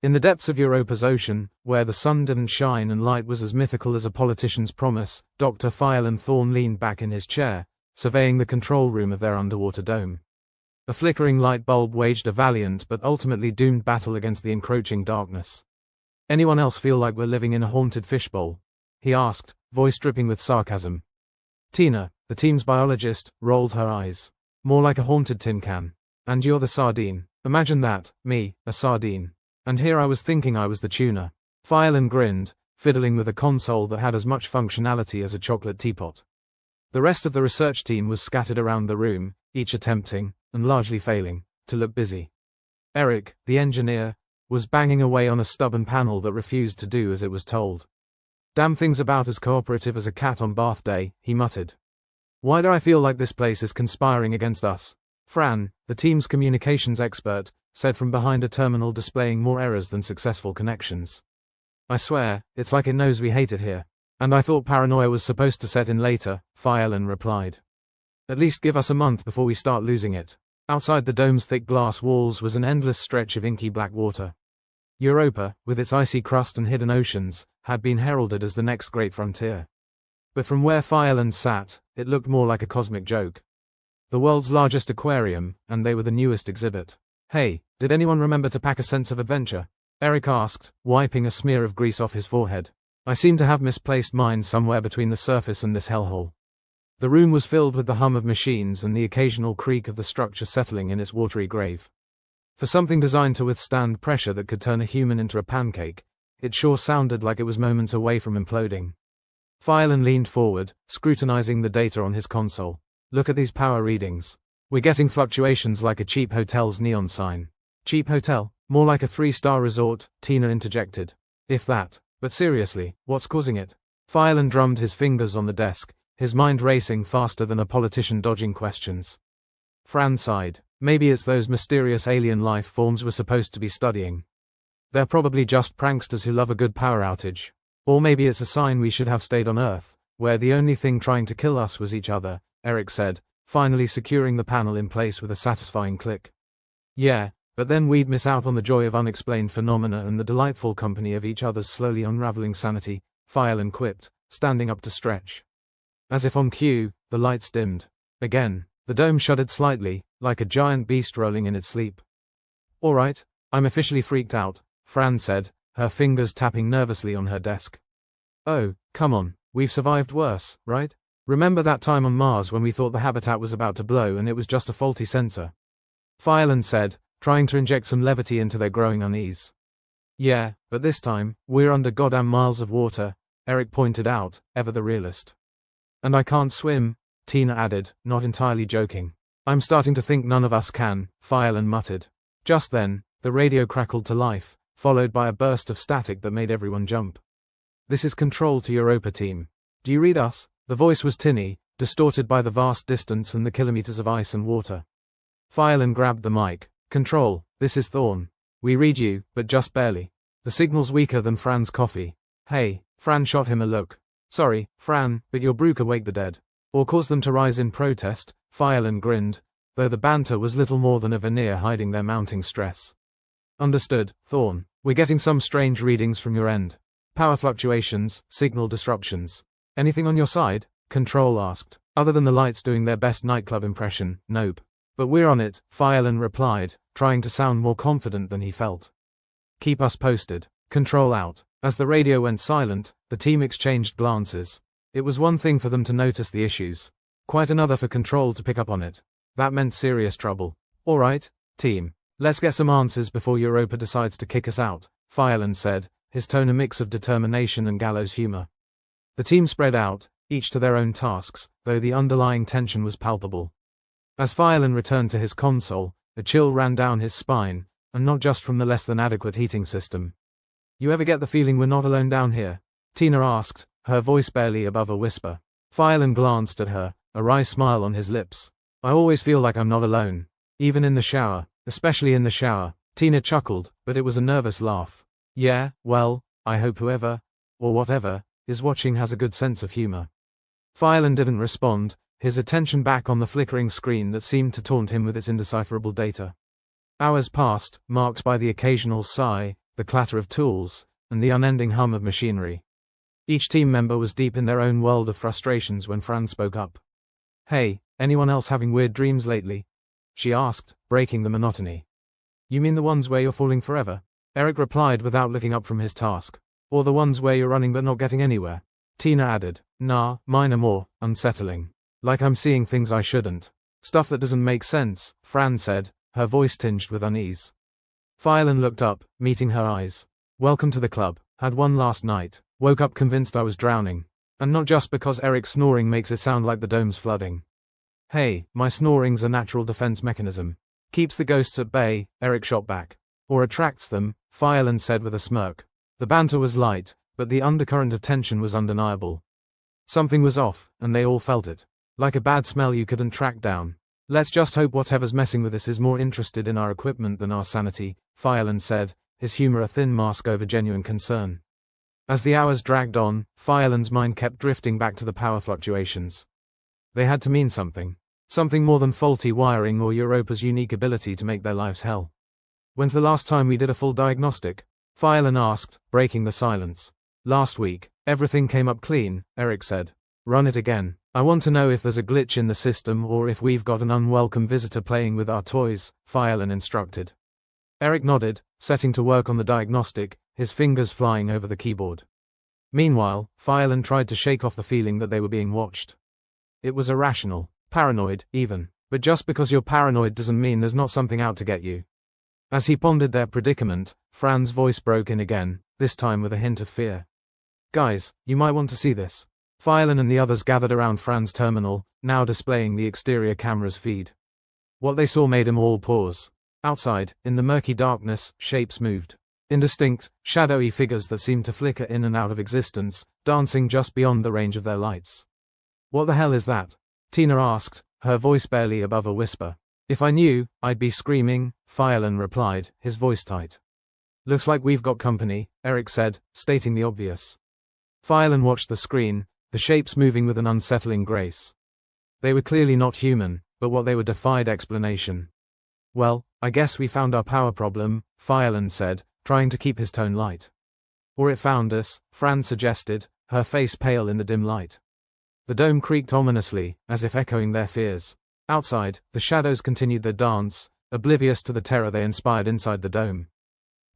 In the depths of Europa's ocean, where the sun didn't shine and light was as mythical as a politician's promise, Dr. Fireland Thorne leaned back in his chair, surveying the control room of their underwater dome. A flickering light bulb waged a valiant but ultimately doomed battle against the encroaching darkness. "Anyone else feel like we're living in a haunted fishbowl?" he asked, voice dripping with sarcasm. Tina, the team's biologist, rolled her eyes. "More like a haunted tin can. And you're the sardine. Imagine that, me, a sardine. And here I was thinking I was the tuna." Fireland grinned, fiddling with a console that had as much functionality as a chocolate teapot. The rest of the research team was scattered around the room, each attempting, and largely failing, to look busy. Eric, the engineer, was banging away on a stubborn panel that refused to do as it was told. "Damn thing's about as cooperative as a cat on bath day," he muttered. "Why do I feel like this place is conspiring against us?" Fran, the team's communications expert, said from behind a terminal displaying more errors than successful connections. "I swear, it's like it knows we hate it here. And I thought paranoia was supposed to set in later," Fireland replied. "At least give us a month before we start losing it." Outside the dome's thick glass walls was an endless stretch of inky black water. Europa, with its icy crust and hidden oceans, had been heralded as the next great frontier. But from where Fireland sat, it looked more like a cosmic joke. The world's largest aquarium, and they were the newest exhibit. "Hey, did anyone remember to pack a sense of adventure?" Eric asked, wiping a smear of grease off his forehead. "I seem to have misplaced mine somewhere between the surface and this hellhole." The room was filled with the hum of machines and the occasional creak of the structure settling in its watery grave. For something designed to withstand pressure that could turn a human into a pancake, it sure sounded like it was moments away from imploding. Fireland leaned forward, scrutinizing the data on his console. "Look at these power readings. We're getting fluctuations like a cheap hotel's neon sign." "Cheap hotel? More like a 3-star resort," Tina interjected. "If that. But seriously, what's causing it?" Fireland drummed his fingers on the desk, his mind racing faster than a politician dodging questions. Fran sighed. "Maybe it's those mysterious alien life forms we're supposed to be studying. They're probably just pranksters who love a good power outage. Or maybe it's a sign we should have stayed on Earth, where the only thing trying to kill us was each other," Eric said, finally securing the panel in place with a satisfying click. "Yeah, but then we'd miss out on the joy of unexplained phenomena and the delightful company of each other's slowly unraveling sanity," Fireland quipped, standing up to stretch. As if on cue, the lights dimmed. Again, the dome shuddered slightly, like a giant beast rolling in its sleep. "All right, I'm officially freaked out," Fran said, her fingers tapping nervously on her desk. "Oh, come on, we've survived worse, right? Remember that time on Mars when we thought the habitat was about to blow and it was just a faulty sensor?" Fireland said, trying to inject some levity into their growing unease. "Yeah, but this time, we're under goddamn miles of water," Eric pointed out, ever the realist. "And I can't swim," Tina added, not entirely joking. "I'm starting to think none of us can," Fireland muttered. Just then, the radio crackled to life, followed by a burst of static that made everyone jump. "This is Control to Europa team. Do you read us?" The voice was tinny, distorted by the vast distance and the kilometers of ice and water. Fireland grabbed the mic. "Control, this is Thorne. We read you, but just barely. The signal's weaker than Fran's coffee." "Hey," Fran shot him a look. "Sorry, Fran, but your brew could wake the dead. Or cause them to rise in protest," Fireland grinned, though the banter was little more than a veneer hiding their mounting stress. "Understood, Thorne. We're getting some strange readings from your end. Power fluctuations, signal disruptions. Anything on your side?" Control asked. "Other than the lights doing their best nightclub impression, nope. But we're on it," Fireland replied, trying to sound more confident than he felt. "Keep us posted." Control out. As the radio went silent, the team exchanged glances. It was one thing for them to notice the issues. Quite another for Control to pick up on it. That meant serious trouble. "All right, team. Let's get some answers before Europa decides to kick us out," Fireland said, his tone a mix of determination and gallows humor. The team spread out, each to their own tasks, though the underlying tension was palpable. As Fireland returned to his console, a chill ran down his spine, and not just from the less than adequate heating system. "You ever get the feeling we're not alone down here?" Tina asked, her voice barely above a whisper. Fireland glanced at her, a wry smile on his lips. "I always feel like I'm not alone. Even in the shower, especially in the shower." Tina chuckled, but it was a nervous laugh. "Yeah, well, I hope whoever, or whatever, is watching has a good sense of humor." Fireland didn't respond, his attention back on the flickering screen that seemed to taunt him with its indecipherable data. Hours passed, marked by the occasional sigh, the clatter of tools, and the unending hum of machinery. Each team member was deep in their own world of frustrations when Fran spoke up. "Hey, anyone else having weird dreams lately?" she asked, breaking the monotony. "You mean the ones where you're falling forever?" Eric replied without looking up from his task. "Or the ones where you're running but not getting anywhere?" Tina added. "Nah, mine are more unsettling. Like I'm seeing things I shouldn't. Stuff that doesn't make sense," Fran said, her voice tinged with unease. Phylan looked up, meeting her eyes. "Welcome to the club. Had one last night. Woke up convinced I was drowning. And not just because Eric's snoring makes it sound like the dome's flooding. Hey, my snoring's a natural defense mechanism. Keeps the ghosts at bay," Eric shot back. "Or attracts them," Phylan said with a smirk. The banter was light, but the undercurrent of tension was undeniable. Something was off, and they all felt it. Like a bad smell you couldn't track down. "Let's just hope whatever's messing with us is more interested in our equipment than our sanity," Phylan said, his humor a thin mask over genuine concern. As the hours dragged on, Phylan's mind kept drifting back to the power fluctuations. They had to mean something. Something more than faulty wiring or Europa's unique ability to make their lives hell. "When's the last time we did a full diagnostic?" Phylan asked, breaking the silence. "Last week. Everything came up clean," Eric said. "Run it again. I want to know if there's a glitch in the system or if we've got an unwelcome visitor playing with our toys," Phylan instructed. Eric nodded, setting to work on the diagnostic, his fingers flying over the keyboard. Meanwhile, Phylan tried to shake off the feeling that they were being watched. It was irrational, paranoid, even. But just because you're paranoid doesn't mean there's not something out to get you. As he pondered their predicament, Fran's voice broke in again, this time with a hint of fear. "Guys, you might want to see this." Phylan and the others gathered around Fran's terminal, now displaying the exterior camera's feed. What they saw made them all pause. Outside, in the murky darkness, shapes moved. Indistinct, shadowy figures that seemed to flicker in and out of existence, dancing just beyond the range of their lights. "What the hell is that?" Tina asked, her voice barely above a whisper. "If I knew, I'd be screaming," Phylan replied, his voice tight. "Looks like we've got company," Eric said, stating the obvious. Phylan watched the screen, the shapes moving with an unsettling grace. They were clearly not human, but what they were defied explanation. "Well, I guess we found our power problem," Phylan said, trying to keep his tone light. "Or it found us," Fran suggested, her face pale in the dim light. The dome creaked ominously, as if echoing their fears. Outside, the shadows continued their dance, oblivious to the terror they inspired inside the dome.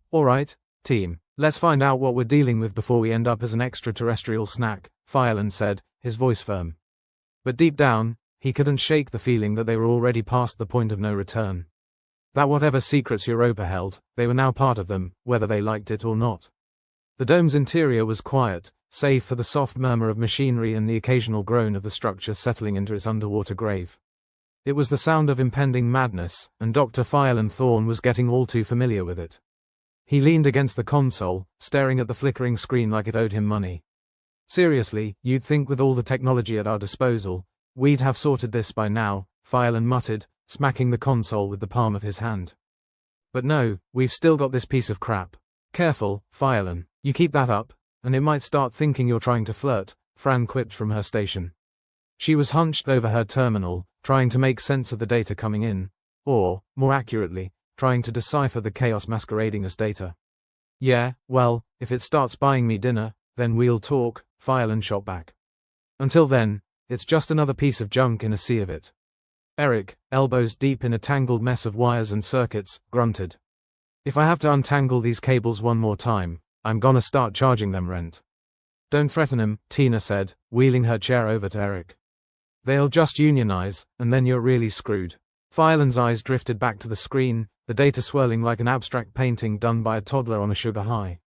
"All right, team, let's find out what we're dealing with before we end up as an extraterrestrial snack," Phylan said, his voice firm. But deep down, he couldn't shake the feeling that they were already past the point of no return. That whatever secrets Europa held, they were now part of them, whether they liked it or not. The dome's interior was quiet, save for the soft murmur of machinery and the occasional groan of the structure settling into its underwater grave. It was the sound of impending madness, and Dr. Phylan Thorne was getting all too familiar with it. He leaned against the console, staring at the flickering screen like it owed him money. "Seriously, you'd think with all the technology at our disposal, we'd have sorted this by now," Phylan muttered, smacking the console with the palm of his hand. "But no, we've still got this piece of crap. Careful, Phylan, you keep that up, and it might start thinking you're trying to flirt," Fran quipped from her station. She was hunched over her terminal, trying to make sense of the data coming in, or, more accurately, trying to decipher the chaos masquerading as data. "Yeah, well, if it starts buying me dinner, then we'll talk," Phylan shot back. "Until then, it's just another piece of junk in a sea of it." Eric, elbows deep in a tangled mess of wires and circuits, grunted. "If I have to untangle these cables one more time, I'm gonna start charging them rent." "Don't threaten him," Tina said, wheeling her chair over to Eric. "They'll just unionize, and then you're really screwed." Phylan's eyes drifted back to the screen, the data swirling like an abstract painting done by a toddler on a sugar high.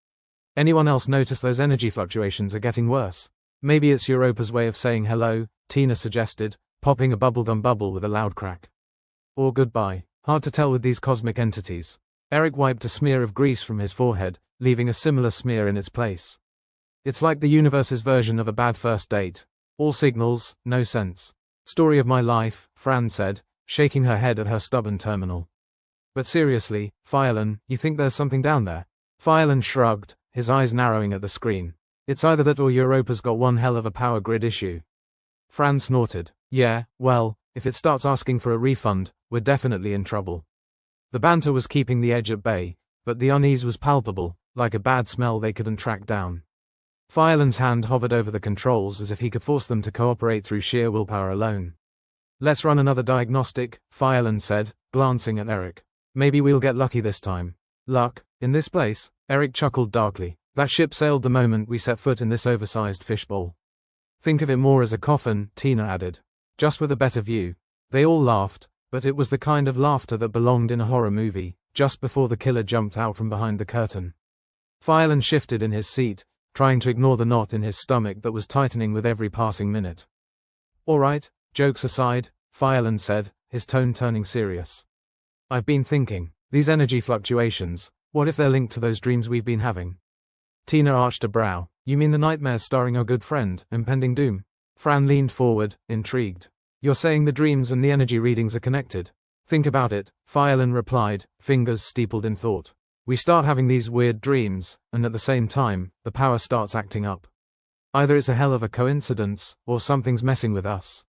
"Anyone else notice those energy fluctuations are getting worse?" "Maybe it's Europa's way of saying hello," Tina suggested, popping a bubblegum bubble with a loud crack. "Or goodbye. Hard to tell with these cosmic entities." Eric wiped a smear of grease from his forehead, leaving a similar smear in its place. "It's like the universe's version of a bad first date. All signals, no sense." "Story of my life," Fran said, shaking her head at her stubborn terminal. "But seriously, Phylan, you think there's something down there?" Phylan shrugged, his eyes narrowing at the screen. "It's either that or Europa's got one hell of a power grid issue." Fran snorted. "Yeah, well, if it starts asking for a refund, we're definitely in trouble." The banter was keeping the edge at bay, but the unease was palpable, like a bad smell they couldn't track down. Fireland's hand hovered over the controls as if he could force them to cooperate through sheer willpower alone. Let's run another diagnostic, Fireland said, glancing at Eric. Maybe we'll get lucky this time. Luck? In this place? Eric chuckled darkly. That ship sailed the moment we set foot in this oversized fishbowl. Think of it more as a coffin, Tina added. Just with a better view. They all laughed, but it was the kind of laughter that belonged in a horror movie, just before the killer jumped out from behind the curtain. Fireland shifted in his seat, trying to ignore the knot in his stomach that was tightening with every passing minute. All right, jokes aside, Fireland said, his tone turning serious. I've been thinking, these energy fluctuations, what if they're linked to those dreams we've been having? Tina arched a brow. You mean the nightmares starring our good friend, impending doom? Fran leaned forward, intrigued. You're saying the dreams and the energy readings are connected? Think about it, Fireland replied, fingers steepled in thought. We start having these weird dreams, and at the same time, the power starts acting up. Either it's a hell of a coincidence, or something's messing with us.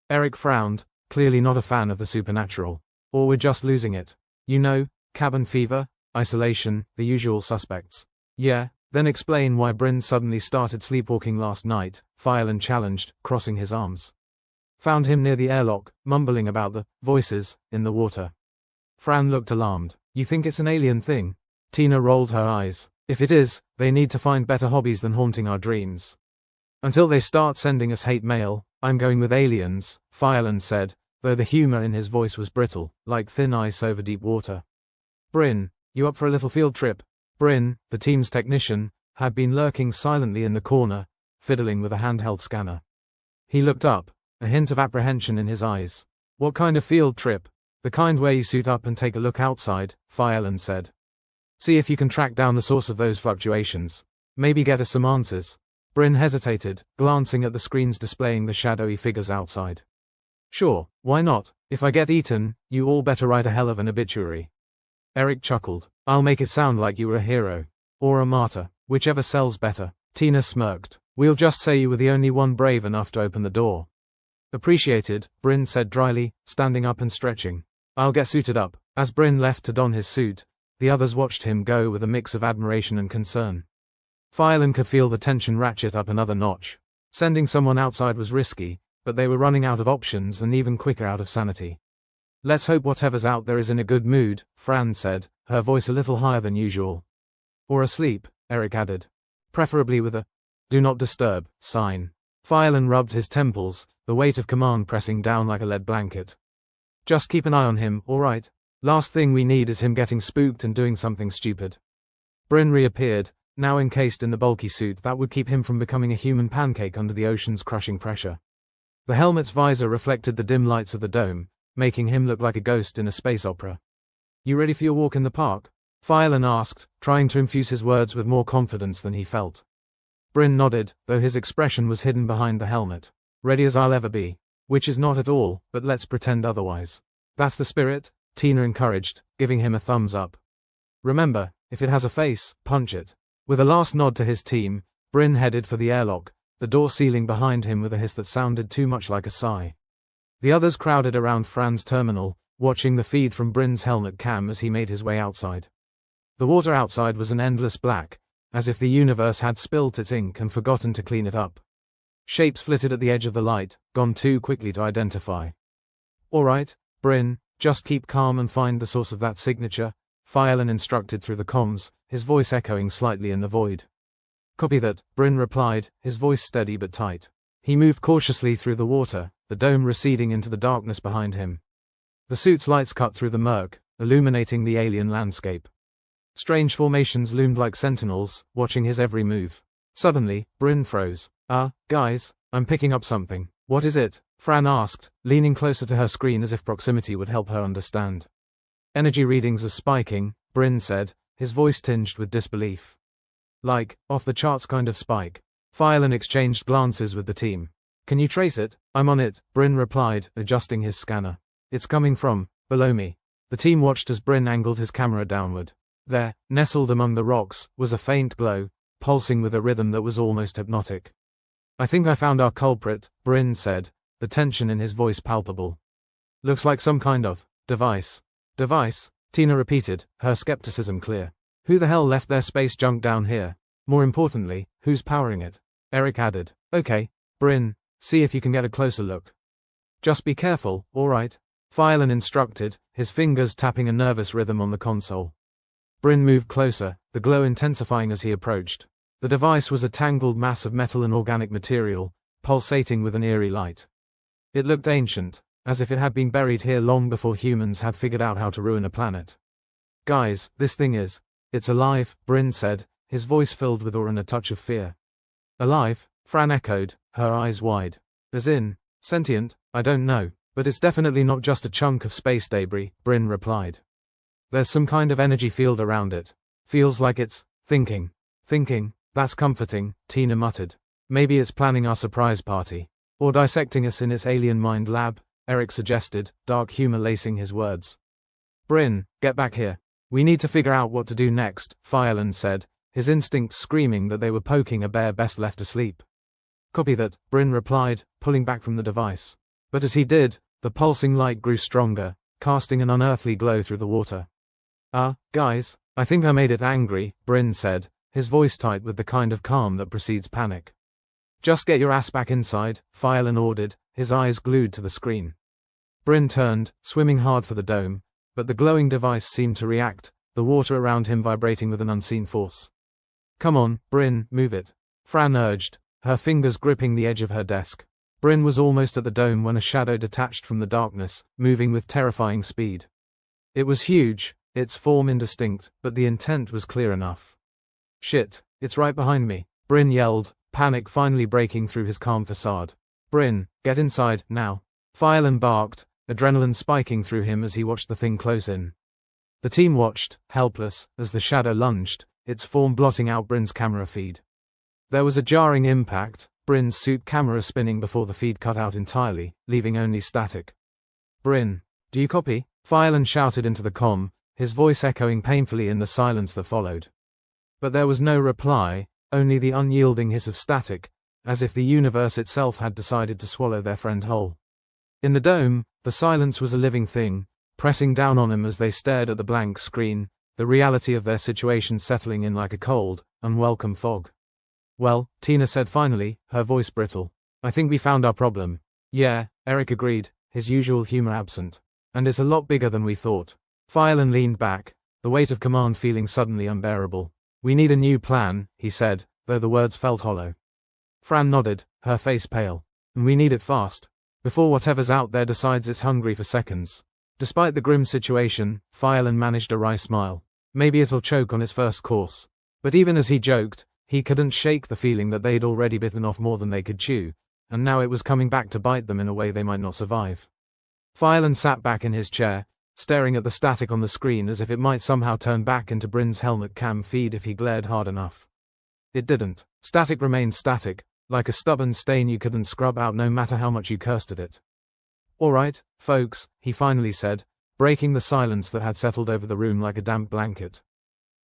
Eric frowned, clearly not a fan of the supernatural. Or we're just losing it. You know, cabin fever, isolation, the usual suspects. Yeah, then explain why Bryn suddenly started sleepwalking last night, Fireland challenged, crossing his arms. Found him near the airlock, mumbling about the voices in the water. Fran looked alarmed. You think it's an alien thing? Tina rolled her eyes. If it is, they need to find better hobbies than haunting our dreams. Until they start sending us hate mail, I'm going with aliens, Fireland said, though the humor in his voice was brittle, like thin ice over deep water. Bryn, you up for a little field trip? Bryn, the team's technician, had been lurking silently in the corner, fiddling with a handheld scanner. He looked up, a hint of apprehension in his eyes. What kind of field trip? The kind where you suit up and take a look outside, Fireland said. See if you can track down the source of those fluctuations. Maybe get us some answers. Bryn hesitated, glancing at the screens displaying the shadowy figures outside. Sure, why not? If I get eaten, you all better write a hell of an obituary. Eric chuckled. I'll make it sound like you were a hero. Or a martyr, whichever sells better. Tina smirked. We'll just say you were the only one brave enough to open the door. Appreciated, Bryn said dryly, standing up and stretching. I'll get suited up. As Bryn left to don his suit, the others watched him go with a mix of admiration and concern. Fireland could feel the tension ratchet up another notch. Sending someone outside was risky, but they were running out of options and even quicker out of sanity. Let's hope whatever's out there is in a good mood, Fran said, her voice a little higher than usual. Or asleep, Eric added. Preferably with a do not disturb sign. Fireland rubbed his temples, the weight of command pressing down like a lead blanket. Just keep an eye on him, all right? Last thing we need is him getting spooked and doing something stupid. Bryn reappeared, now encased in the bulky suit that would keep him from becoming a human pancake under the ocean's crushing pressure. The helmet's visor reflected the dim lights of the dome, making him look like a ghost in a space opera. You ready for your walk in the park? Fireland asked, trying to infuse his words with more confidence than he felt. Bryn nodded, though his expression was hidden behind the helmet. Ready as I'll ever be. Which is not at all, but let's pretend otherwise. That's the spirit, Tina encouraged, giving him a thumbs up. Remember, if it has a face, punch it. With a last nod to his team, Bryn headed for the airlock, the door sealing behind him with a hiss that sounded too much like a sigh. The others crowded around Fran's terminal, watching the feed from Bryn's helmet cam as he made his way outside. The water outside was an endless black, as if the universe had spilt its ink and forgotten to clean it up. Shapes flitted at the edge of the light, gone too quickly to identify. All right, Bryn, just keep calm and find the source of that signature, Fireland instructed through the comms, his voice echoing slightly in the void. Copy that, Bryn replied, his voice steady but tight. He moved cautiously through the water, the dome receding into the darkness behind him. The suit's lights cut through the murk, illuminating the alien landscape. Strange formations loomed like sentinels, watching his every move. Suddenly, Bryn froze. Guys, I'm picking up something. What is it? Fran asked, leaning closer to her screen as if proximity would help her understand. Energy readings are spiking, Bryn said, his voice tinged with disbelief. Like, off-the-charts kind of spike. Fireland exchanged glances with the team. Can you trace it? I'm on it, Bryn replied, adjusting his scanner. It's coming from below me. The team watched as Bryn angled his camera downward. There, nestled among the rocks, was a faint glow, pulsing with a rhythm that was almost hypnotic. I think I found our culprit, Bryn said, the tension in his voice palpable. Looks like some kind of device. Device? Tina repeated, her skepticism clear. Who the hell left their space junk down here? More importantly, who's powering it? Eric added. Okay, Bryn, see if you can get a closer look. Just be careful, alright? Phylan instructed, his fingers tapping a nervous rhythm on the console. Bryn moved closer, the glow intensifying as he approached. The device was a tangled mass of metal and organic material, pulsating with an eerie light. It looked ancient, as if it had been buried here long before humans had figured out how to ruin a planet. Guys, this thing it's alive, Bryn said, his voice filled with awe and a touch of fear. Alive? Fran echoed, her eyes wide. As in, sentient? I don't know, but it's definitely not just a chunk of space debris, Bryn replied. There's some kind of energy field around it. Feels like it's thinking. Thinking? That's comforting, Tina muttered. Maybe it's planning our surprise party. Or dissecting us in its alien mind lab, Eric suggested, dark humor lacing his words. Bryn, get back here. We need to figure out what to do next, Phylan said, his instincts screaming that they were poking a bear best left asleep. Copy that, Bryn replied, pulling back from the device. But as he did, the pulsing light grew stronger, casting an unearthly glow through the water. Guys, I think I made it angry, Bryn said, his voice tight with the kind of calm that precedes panic. Just get your ass back inside, Phylan ordered, his eyes glued to the screen. Bryn turned, swimming hard for the dome, but the glowing device seemed to react, the water around him vibrating with an unseen force. Come on, Bryn, move it. Fran urged, her fingers gripping the edge of her desk. Bryn was almost at the dome when a shadow detached from the darkness, moving with terrifying speed. It was huge, its form indistinct, but the intent was clear enough. Shit, it's right behind me, Bryn yelled, panic finally breaking through his calm facade. Bryn, get inside, now. Phylan barked, adrenaline spiking through him as he watched the thing close in. The team watched, helpless, as the shadow lunged, its form blotting out Bryn's camera feed. There was a jarring impact, Bryn's suit camera spinning before the feed cut out entirely, leaving only static. Bryn, do you copy? Phylan shouted into the comm, his voice echoing painfully in the silence that followed. But there was no reply, only the unyielding hiss of static, as if the universe itself had decided to swallow their friend whole. In the dome, the silence was a living thing, pressing down on him as they stared at the blank screen, the reality of their situation settling in like a cold, unwelcome fog. Well, Tina said finally, her voice brittle. I think we found our problem. Yeah, Eric agreed, his usual humor absent. And it's a lot bigger than we thought. Phylan leaned back, the weight of command feeling suddenly unbearable. We need a new plan, he said, though the words felt hollow. Fran nodded, her face pale. And we need it fast. Before whatever's out there decides it's hungry for seconds. Despite the grim situation, Phylan managed a wry smile. Maybe it'll choke on its first course. But even as he joked, he couldn't shake the feeling that they'd already bitten off more than they could chew, and now it was coming back to bite them in a way they might not survive. Phylan sat back in his chair, staring at the static on the screen as if it might somehow turn back into Bryn's helmet cam feed if he glared hard enough. It didn't. Static remained static, like a stubborn stain you couldn't scrub out no matter how much you cursed at it. Alright, folks, he finally said, breaking the silence that had settled over the room like a damp blanket.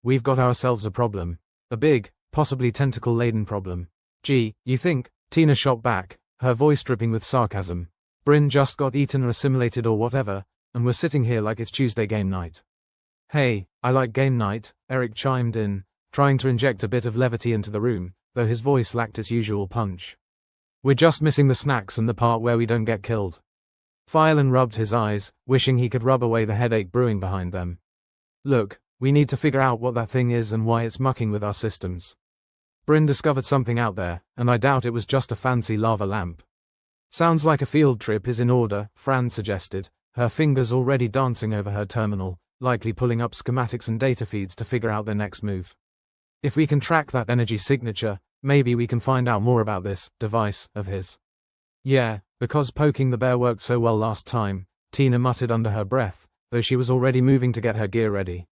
We've got ourselves a problem. A big, possibly tentacle-laden problem. Gee, you think? Tina shot back, her voice dripping with sarcasm. Bryn just got eaten or assimilated or whatever, and we're sitting here like it's Tuesday game night. Hey, I like game night, Eric chimed in, trying to inject a bit of levity into the room, though his voice lacked its usual punch. We're just missing the snacks and the part where we don't get killed. Phylan rubbed his eyes, wishing he could rub away the headache brewing behind them. Look, we need to figure out what that thing is and why it's mucking with our systems. Bryn discovered something out there, and I doubt it was just a fancy lava lamp. Sounds like a field trip is in order, Fran suggested, her fingers already dancing over her terminal, likely pulling up schematics and data feeds to figure out their next move. If we can track that energy signature, maybe we can find out more about this device of his. Yeah, because poking the bear worked so well last time, Tina muttered under her breath, though she was already moving to get her gear ready.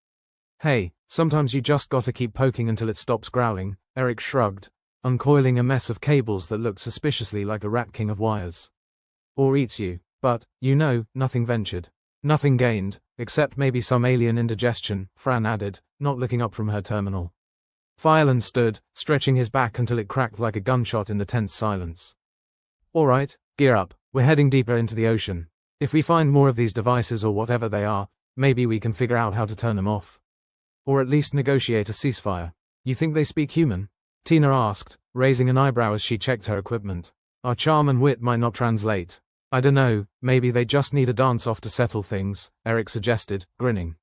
Hey, sometimes you just gotta keep poking until it stops growling, Eric shrugged, uncoiling a mess of cables that looked suspiciously like a rat king of wires. Or eats you, but, nothing ventured. Nothing gained, except maybe some alien indigestion, Fran added, not looking up from her terminal. Phylan stood, stretching his back until it cracked like a gunshot in the tense silence. Alright, gear up, we're heading deeper into the ocean. If we find more of these devices or whatever they are, maybe we can figure out how to turn them off. Or at least negotiate a ceasefire. You think they speak human? Tina asked, raising an eyebrow as she checked her equipment. Our charm and wit might not translate. I dunno, maybe they just need a dance-off to settle things, Eric suggested, grinning.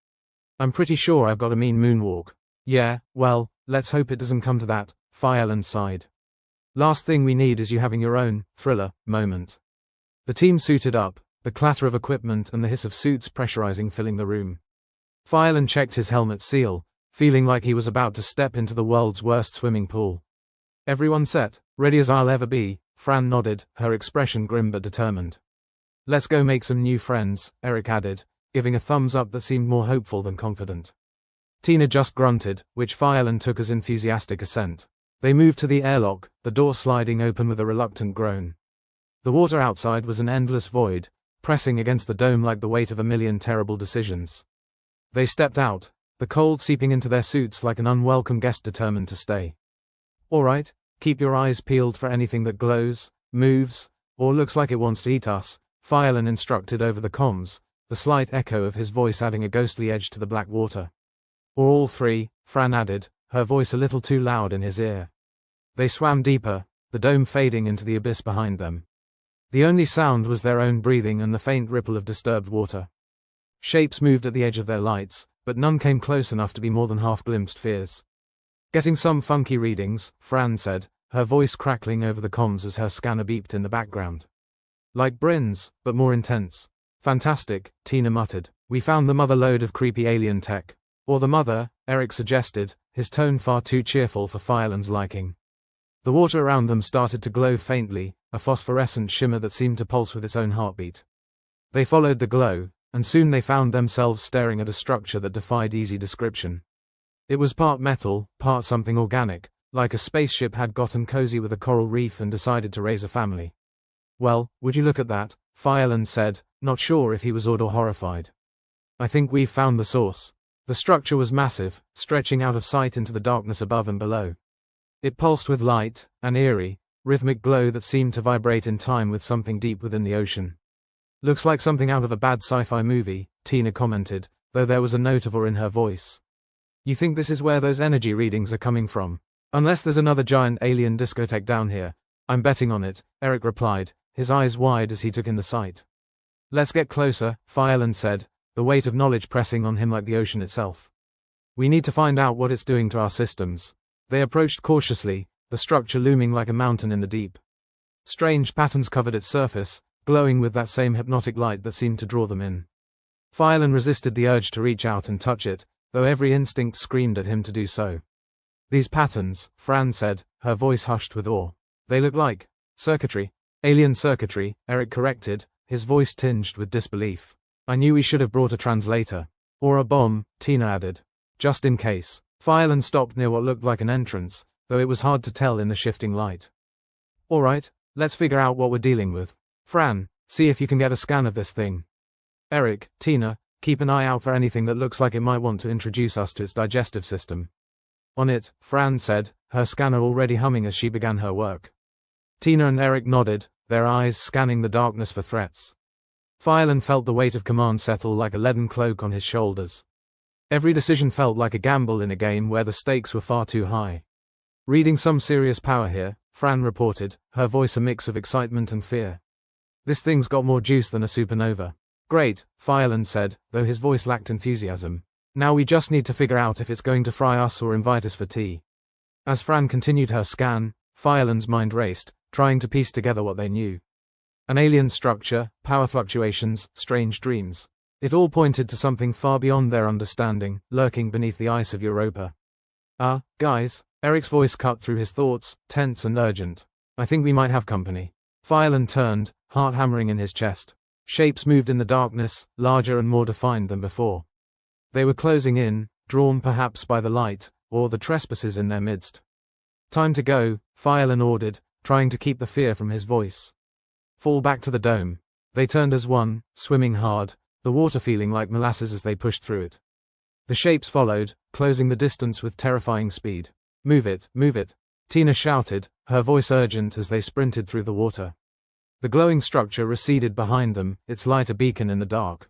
I'm pretty sure I've got a mean moonwalk. Yeah, well, let's hope it doesn't come to that, Fireland sighed. Last thing we need is you having your own thriller moment. The team suited up, the clatter of equipment and the hiss of suits pressurizing filling the room. Fireland checked his helmet seal, feeling like he was about to step into the world's worst swimming pool. Everyone set, ready as I'll ever be, Fran nodded, her expression grim but determined. Let's go make some new friends, Eric added, giving a thumbs up that seemed more hopeful than confident. Tina just grunted, which Fireland took as enthusiastic assent. They moved to the airlock, the door sliding open with a reluctant groan. The water outside was an endless void, pressing against the dome like the weight of a million terrible decisions. They stepped out, the cold seeping into their suits like an unwelcome guest determined to stay. All right, keep your eyes peeled for anything that glows, moves, or looks like it wants to eat us, Fireland instructed over the comms, the slight echo of his voice adding a ghostly edge to the black water. Or all three, Fran added, her voice a little too loud in his ear. They swam deeper, the dome fading into the abyss behind them. The only sound was their own breathing and the faint ripple of disturbed water. Shapes moved at the edge of their lights, but none came close enough to be more than half-glimpsed fears. Getting some funky readings, Fran said, her voice crackling over the comms as her scanner beeped in the background. Like Bryn's, but more intense. Fantastic, Tina muttered. We found the mother lode of creepy alien tech. Or the mother, Eric suggested, his tone far too cheerful for Fireland's liking. The water around them started to glow faintly, a phosphorescent shimmer that seemed to pulse with its own heartbeat. They followed the glow, and soon they found themselves staring at a structure that defied easy description. It was part metal, part something organic, like a spaceship had gotten cozy with a coral reef and decided to raise a family. Well, would you look at that, Fireland said, not sure if he was awed or horrified. I think we've found the source. The structure was massive, stretching out of sight into the darkness above and below. It pulsed with light, an eerie, rhythmic glow that seemed to vibrate in time with something deep within the ocean. Looks like something out of a bad sci-fi movie, Tina commented, though there was a note of awe in her voice. You think this is where those energy readings are coming from? Unless there's another giant alien discotheque down here. I'm betting on it, Eric replied, his eyes wide as he took in the sight. Let's get closer, Fireland said, the weight of knowledge pressing on him like the ocean itself. We need to find out what it's doing to our systems. They approached cautiously, the structure looming like a mountain in the deep. Strange patterns covered its surface, glowing with that same hypnotic light that seemed to draw them in. Fireland resisted the urge to reach out and touch it, though every instinct screamed at him to do so. These patterns, Fran said, her voice hushed with awe. They look like circuitry. Alien circuitry, Eric corrected, his voice tinged with disbelief. I knew we should have brought a translator. Or a bomb, Tina added. Just in case. Fireland stopped near what looked like an entrance, though it was hard to tell in the shifting light. All right, let's figure out what we're dealing with. Fran, see if you can get a scan of this thing. Eric, Tina, keep an eye out for anything that looks like it might want to introduce us to its digestive system. On it, Fran said, her scanner already humming as she began her work. Tina and Eric nodded, their eyes scanning the darkness for threats. Fireland felt the weight of command settle like a leaden cloak on his shoulders. Every decision felt like a gamble in a game where the stakes were far too high. Reading some serious power here, Fran reported, her voice a mix of excitement and fear. This thing's got more juice than a supernova. Great, Fireland said, though his voice lacked enthusiasm. Now we just need to figure out if it's going to fry us or invite us for tea. As Fran continued her scan, Fireland's mind raced, trying to piece together what they knew. An alien structure, power fluctuations, strange dreams. It all pointed to something far beyond their understanding, lurking beneath the ice of Europa. Guys, Eric's voice cut through his thoughts, tense and urgent. I think we might have company. Fireland turned, heart hammering in his chest. Shapes moved in the darkness, larger and more defined than before. They were closing in, drawn perhaps by the light, or the trespassers in their midst. Time to go, Fireland ordered, trying to keep the fear from his voice. Fall back to the dome. They turned as one, swimming hard, the water feeling like molasses as they pushed through it. The shapes followed, closing the distance with terrifying speed. Move it, Tina shouted, her voice urgent as they sprinted through the water. The glowing structure receded behind them, its light a beacon in the dark.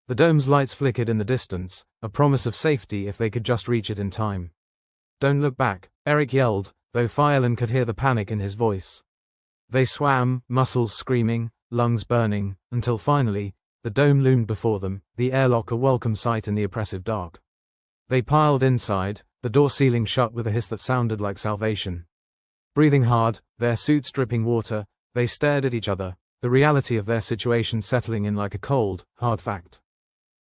The dome's lights flickered in the distance, a promise of safety if they could just reach it in time. "Don't look back," Eric yelled, though Fireland could hear the panic in his voice. They swam, muscles screaming, lungs burning, until finally, the dome loomed before them, the airlock a welcome sight in the oppressive dark. They piled inside, the door sealing shut with a hiss that sounded like salvation. Breathing hard, their suits dripping water, they stared at each other, the reality of their situation settling in like a cold, hard fact.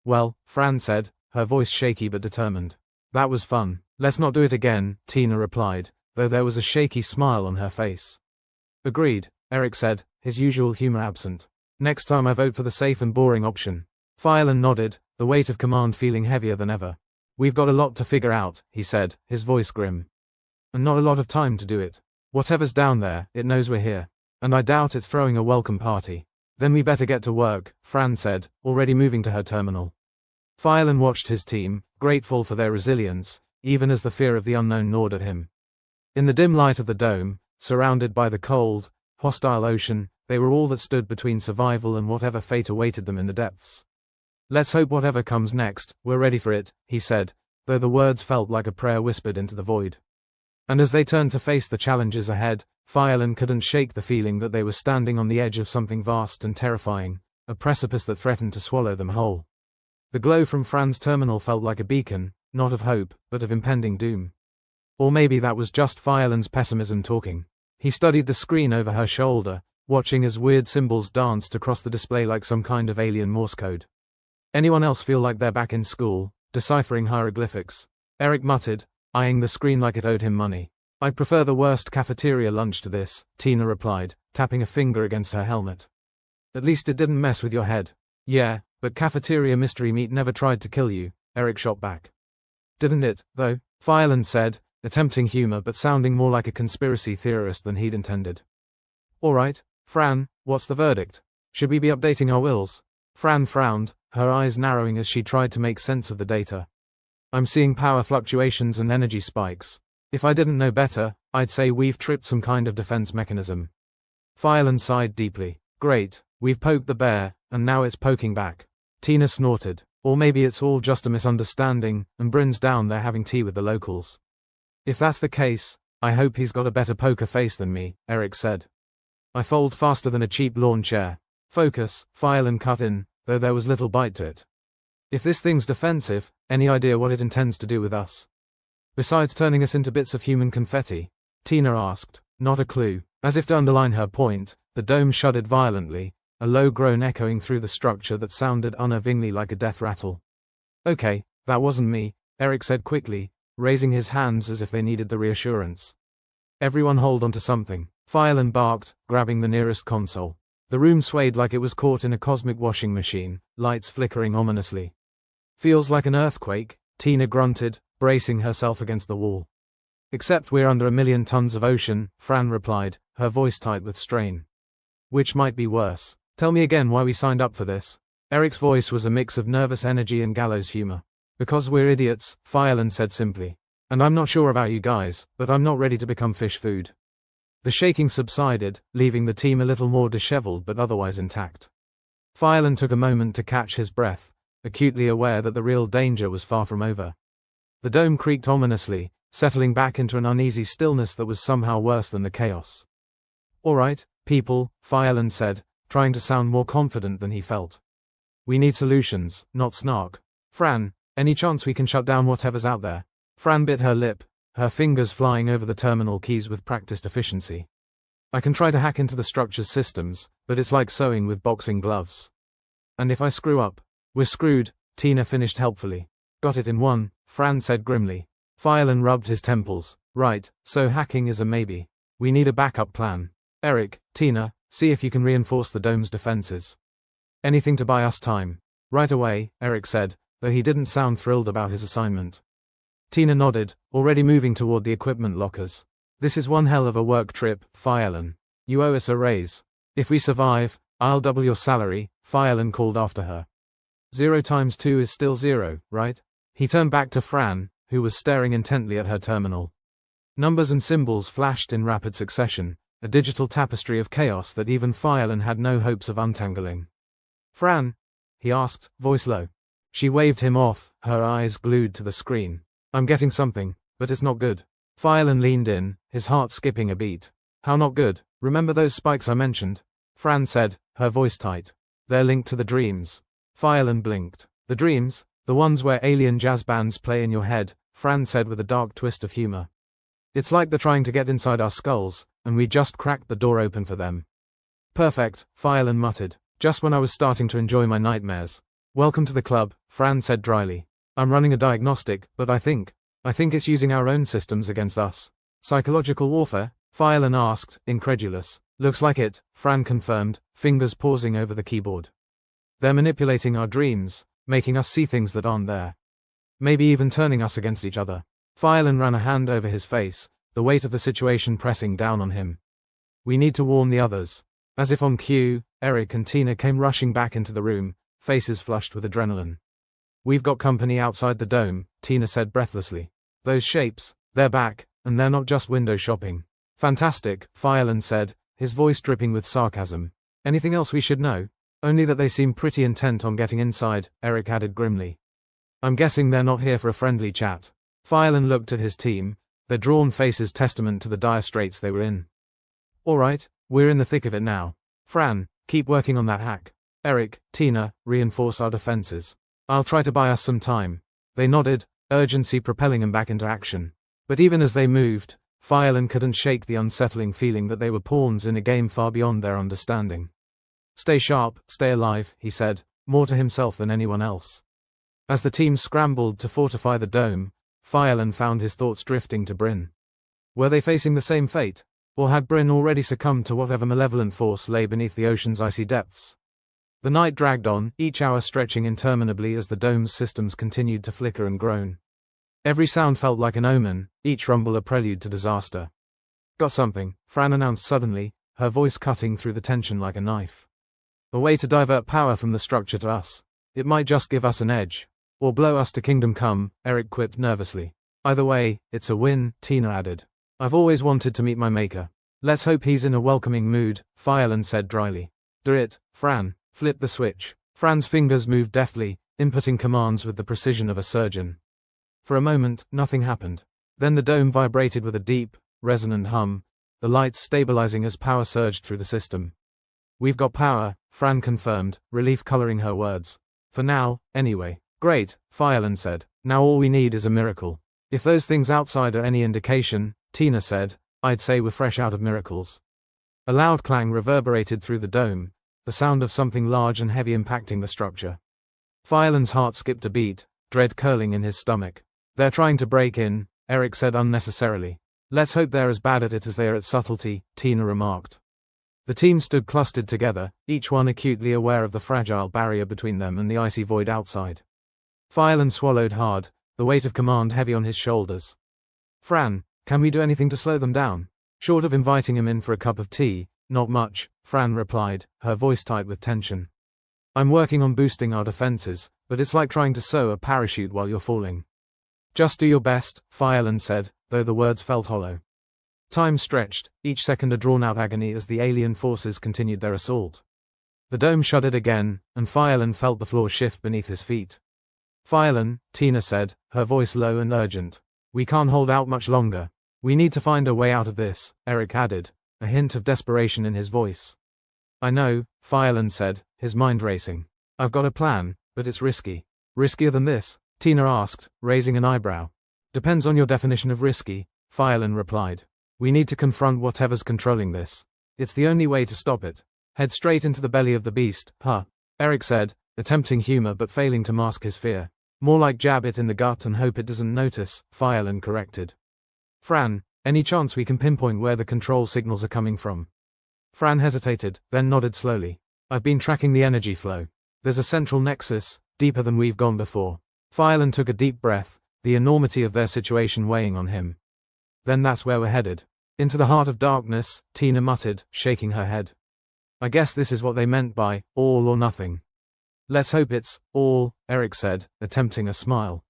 "Well," Fran said, her voice shaky but determined. "That was fun. Let's not do it again," Tina replied, though there was a shaky smile on her face. "Agreed," Eric said, his usual humor absent. "Next time I vote for the safe and boring option." Fireland nodded, the weight of command feeling heavier than ever. "We've got a lot to figure out," he said, his voice grim. "And not a lot of time to do it. Whatever's down there, it knows we're here. And I doubt it's throwing a welcome party." "Then we better get to work," Fran said, already moving to her terminal. Fireland watched his team, grateful for their resilience, even as the fear of the unknown gnawed at him. In the dim light of the dome, surrounded by the cold, hostile ocean, they were all that stood between survival and whatever fate awaited them in the depths. "Let's hope whatever comes next, we're ready for it," he said, though the words felt like a prayer whispered into the void. And as they turned to face the challenges ahead, Fireland couldn't shake the feeling that they were standing on the edge of something vast and terrifying, a precipice that threatened to swallow them whole. The glow from Fran's terminal felt like a beacon, not of hope, but of impending doom. Or maybe that was just Fireland's pessimism talking. He studied the screen over her shoulder, watching as weird symbols danced across the display like some kind of alien Morse code. "Anyone else feel like they're back in school, deciphering hieroglyphics?" Eric muttered, eyeing the screen like it owed him money. "I'd prefer the worst cafeteria lunch to this," Tina replied, tapping a finger against her helmet. "At least it didn't mess with your head." "Yeah, but cafeteria mystery meat never tried to kill you," Eric shot back. "Didn't it, though?" Fireland said, attempting humor but sounding more like a conspiracy theorist than he'd intended. "All right, Fran, what's the verdict? Should we be updating our wills?" Fran frowned, her eyes narrowing as she tried to make sense of the data. "I'm seeing power fluctuations and energy spikes. If I didn't know better, I'd say we've tripped some kind of defense mechanism." Fireland sighed deeply. "Great, we've poked the bear, and now it's poking back." Tina snorted. "Or maybe it's all just a misunderstanding, and Bryn's down there having tea with the locals." "If that's the case, I hope he's got a better poker face than me," Eric said. "I fold faster than a cheap lawn chair." "Focus," Fireland cut in, though there was little bite to it. "If this thing's defensive, any idea what it intends to do with us? Besides turning us into bits of human confetti?" Tina asked. "Not a clue." As if to underline her point, the dome shuddered violently, a low groan echoing through the structure that sounded unnervingly like a death rattle. "Okay, that wasn't me," Eric said quickly, raising his hands as if they needed the reassurance. "Everyone hold onto something," Fireland barked, grabbing the nearest console. The room swayed like it was caught in a cosmic washing machine, lights flickering ominously. "Feels like an earthquake," Tina grunted, bracing herself against the wall. "Except we're under 1,000,000 tons of ocean," Fran replied, her voice tight with strain. "Which might be worse. Tell me again why we signed up for this." Eric's voice was a mix of nervous energy and gallows humor. "Because we're idiots," Fireland said simply. "And I'm not sure about you guys, but I'm not ready to become fish food." The shaking subsided, leaving the team a little more disheveled but otherwise intact. Fireland took a moment to catch his breath, acutely aware that the real danger was far from over. The dome creaked ominously, settling back into an uneasy stillness that was somehow worse than the chaos. "All right, people," Fireland said, trying to sound more confident than he felt. "We need solutions, not snark. Fran, any chance we can shut down whatever's out there?" Fran bit her lip, her fingers flying over the terminal keys with practiced efficiency. "I can try to hack into the structure's systems, but it's like sewing with boxing gloves. And if I screw up, we're screwed," Tina finished helpfully. "Got it in one," Fran said grimly. Fireland rubbed his temples. "Right, so hacking is a maybe. We need a backup plan. Eric, Tina, see if you can reinforce the dome's defenses. Anything to buy us time." "Right away," Eric said, though he didn't sound thrilled about his assignment. Tina nodded, already moving toward the equipment lockers. "This is one hell of a work trip, Fireland. You owe us a raise. If we survive, I'll double your salary," Fireland called after her. 0 times 2 is still 0, right? He turned back to Fran, who was staring intently at her terminal. Numbers and symbols flashed in rapid succession, a digital tapestry of chaos that even Fireland had no hopes of untangling. "Fran," he asked, voice low. She waved him off, her eyes glued to the screen. I'm getting something, but it's not good. Phylan leaned in, his heart skipping a beat. How not good? Remember those spikes I mentioned? Fran said, her voice tight. They're linked to the dreams. Phylan blinked. The dreams? The ones where alien jazz bands play in your head, Fran said with a dark twist of humor. It's like they're trying to get inside our skulls, and we just cracked the door open for them. Perfect, Phylan muttered, just when I was starting to enjoy my nightmares. Welcome to the club, Fran said dryly. I'm running a diagnostic, but I think it's using our own systems against us. Psychological warfare? Phylan asked, incredulous. Looks like it, Fran confirmed, fingers pausing over the keyboard. They're manipulating our dreams, making us see things that aren't there. Maybe even turning us against each other. Phylan ran a hand over his face, the weight of the situation pressing down on him. We need to warn the others. As if on cue, Eric and Tina came rushing back into the room, faces flushed with adrenaline. We've got company outside the dome, Tina said breathlessly. Those shapes, they're back, and they're not just window shopping. Fantastic, Phylan said, his voice dripping with sarcasm. Anything else we should know? Only that they seem pretty intent on getting inside, Eric added grimly. I'm guessing they're not here for a friendly chat. Phylan looked at his team, their drawn faces testament to the dire straits they were in. All right, we're in the thick of it now. Fran, keep working on that hack. Eric, Tina, reinforce our defenses. I'll try to buy us some time. They nodded, urgency propelling them back into action. But even as they moved, Phylan couldn't shake the unsettling feeling that they were pawns in a game far beyond their understanding. Stay sharp, stay alive, he said, more to himself than anyone else. As the team scrambled to fortify the dome, Phylan found his thoughts drifting to Bryn. Were they facing the same fate? Or had Bryn already succumbed to whatever malevolent force lay beneath the ocean's icy depths? The night dragged on, each hour stretching interminably as the dome's systems continued to flicker and groan. Every sound felt like an omen, each rumble a prelude to disaster. Got something, Fran announced suddenly, her voice cutting through the tension like a knife. A way to divert power from the structure to us. It might just give us an edge. Or blow us to kingdom come, Eric quipped nervously. Either way, it's a win, Tina added. I've always wanted to meet my maker. Let's hope he's in a welcoming mood, Phylan said dryly. Do it, Fran. Flip the switch. Fran's fingers moved deftly, inputting commands with the precision of a surgeon. For a moment, nothing happened. Then the dome vibrated with a deep, resonant hum, the lights stabilizing as power surged through the system. We've got power, Fran confirmed, relief coloring her words. For now, anyway. Great, Phylan said. Now all we need is a miracle. If those things outside are any indication, Tina said, I'd say we're fresh out of miracles. A loud clang reverberated through the dome, the sound of something large and heavy impacting the structure. Phylan's heart skipped a beat, dread curling in his stomach. They're trying to break in, Eric said unnecessarily. Let's hope they're as bad at it as they are at subtlety, Tina remarked. The team stood clustered together, each one acutely aware of the fragile barrier between them and the icy void outside. Phylan swallowed hard, the weight of command heavy on his shoulders. Fran, can we do anything to slow them down? Short of inviting him in for a cup of tea, not much, Fran replied, her voice tight with tension. I'm working on boosting our defenses, but it's like trying to sew a parachute while you're falling. Just do your best, Phylan said, though the words felt hollow. Time stretched, each second a drawn-out agony as the alien forces continued their assault. The dome shuddered again, and Phylan felt the floor shift beneath his feet. Phylan, Tina said, her voice low and urgent. We can't hold out much longer. We need to find a way out of this, Eric added, a hint of desperation in his voice. I know, Phylan said, his mind racing. I've got a plan, but it's risky. Riskier than this? Tina asked, raising an eyebrow. Depends on your definition of risky, Phylan replied. We need to confront whatever's controlling this. It's the only way to stop it. Head straight into the belly of the beast, huh? Eric said, attempting humor but failing to mask his fear. More like jab it in the gut and hope it doesn't notice, Phylan corrected. Fran, any chance we can pinpoint where the control signals are coming from? Fran hesitated, then nodded slowly. I've been tracking the energy flow. There's a central nexus, deeper than we've gone before. Phylan took a deep breath, the enormity of their situation weighing on him. Then that's where we're headed. Into the heart of darkness, Tina muttered, shaking her head. I guess this is what they meant by all or nothing. Let's hope it's all, Eric said, attempting a smile.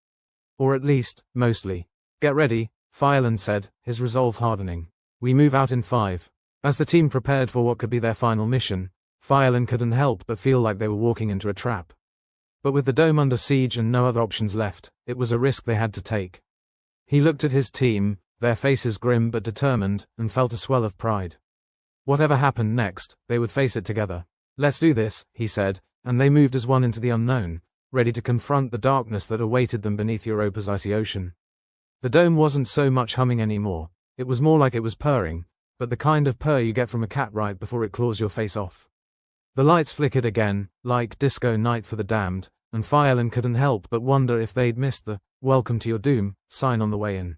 Or at least, mostly. Get ready, Phylan said, his resolve hardening. We move out in 5. As the team prepared for what could be their final mission, Phylan couldn't help but feel like they were walking into a trap. But with the dome under siege and no other options left, it was a risk they had to take. He looked at his team, their faces grim but determined, and felt a swell of pride. Whatever happened next, they would face it together. "Let's do this," he said, and they moved as one into the unknown, ready to confront the darkness that awaited them beneath Europa's icy ocean. The dome wasn't so much humming anymore, it was more like it was purring, but the kind of purr you get from a cat right before it claws your face off. The lights flickered again, like Disco Night for the Damned, and Fireland couldn't help but wonder if they'd missed the "Welcome to your doom" sign on the way in.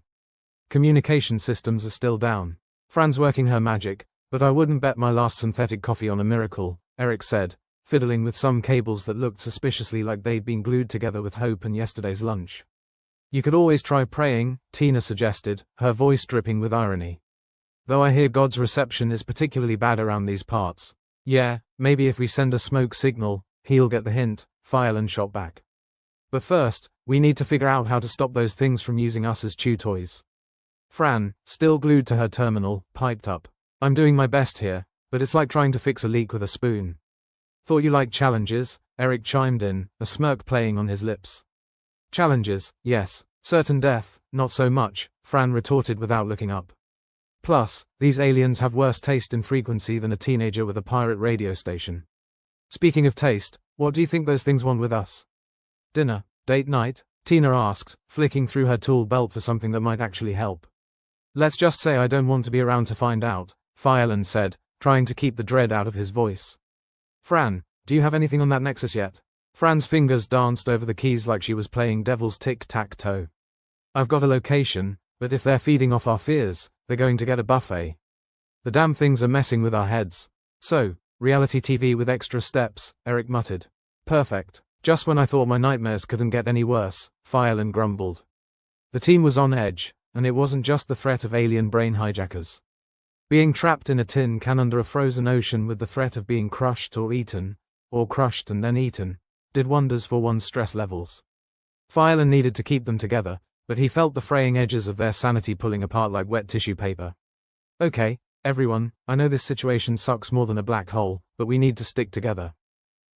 Communication systems are still down. Fran's working her magic, but I wouldn't bet my last synthetic coffee on a miracle, Eric said, fiddling with some cables that looked suspiciously like they'd been glued together with hope and yesterday's lunch. "You could always try praying," Tina suggested, her voice dripping with irony. "Though I hear God's reception is particularly bad around these parts." "Yeah, maybe if we send a smoke signal, he'll get the hint," Fireland shot back. "But first, we need to figure out how to stop those things from using us as chew toys." Fran, still glued to her terminal, piped up. "I'm doing my best here, but it's like trying to fix a leak with a spoon." "Thought you liked challenges," Eric chimed in, a smirk playing on his lips. "Challenges, yes. Certain death, not so much," Fran retorted without looking up. "Plus, these aliens have worse taste in frequency than a teenager with a pirate radio station." "Speaking of taste, what do you think those things want with us?" "Dinner, date night?" Tina asked, flicking through her tool belt for something that might actually help. "Let's just say I don't want to be around to find out," Fireland said, trying to keep the dread out of his voice. "Fran, do you have anything on that Nexus yet?" Fran's fingers danced over the keys like she was playing devil's tic-tac-toe. "I've got a location, but if they're feeding off our fears, they're going to get a buffet. The damn things are messing with our heads." "So, reality TV with extra steps," Eric muttered. "Perfect. Just when I thought my nightmares couldn't get any worse," Fireland grumbled. The team was on edge, and it wasn't just the threat of alien brain hijackers. Being trapped in a tin can under a frozen ocean with the threat of being crushed or eaten, or crushed and then eaten, did wonders for one's stress levels. Fireland needed to keep them together, but he felt the fraying edges of their sanity pulling apart like wet tissue paper. "Okay, everyone, I know this situation sucks more than a black hole, but we need to stick together.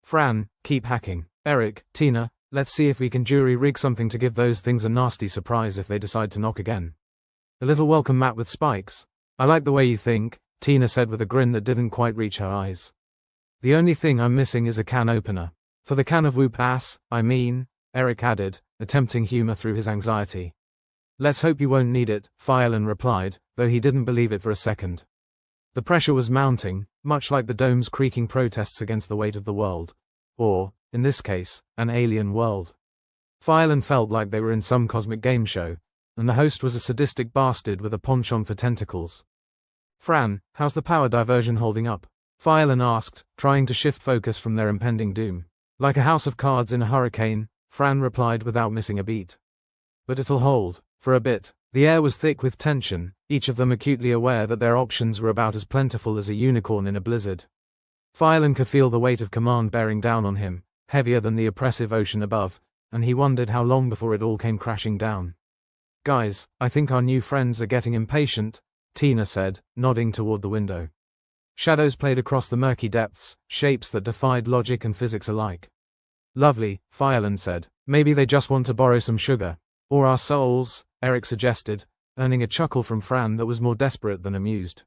Fran, keep hacking. Eric, Tina, let's see if we can jury-rig something to give those things a nasty surprise if they decide to knock again. A little welcome mat with spikes. I like the way you think," Tina said with a grin that didn't quite reach her eyes. "The only thing I'm missing is a can opener. For the can of whoop ass, I mean," Eric added, attempting humor through his anxiety. "Let's hope you won't need it," Fireland replied, though he didn't believe it for a second. The pressure was mounting, much like the dome's creaking protests against the weight of the world. Or, in this case, an alien world. Fireland felt like they were in some cosmic game show, and the host was a sadistic bastard with a penchant for tentacles. "Fran, how's the power diversion holding up?" Fireland asked, trying to shift focus from their impending doom. "Like a house of cards in a hurricane," Fran replied without missing a beat. "But it'll hold, for a bit." The air was thick with tension, each of them acutely aware that their options were about as plentiful as a unicorn in a blizzard. Fireland could feel the weight of command bearing down on him, heavier than the oppressive ocean above, and he wondered how long before it all came crashing down. "Guys, I think our new friends are getting impatient," Tina said, nodding toward the window. Shadows played across the murky depths, shapes that defied logic and physics alike. "Lovely," Fireland said. "Maybe they just want to borrow some sugar. Or our souls," Eric suggested, earning a chuckle from Fran that was more desperate than amused.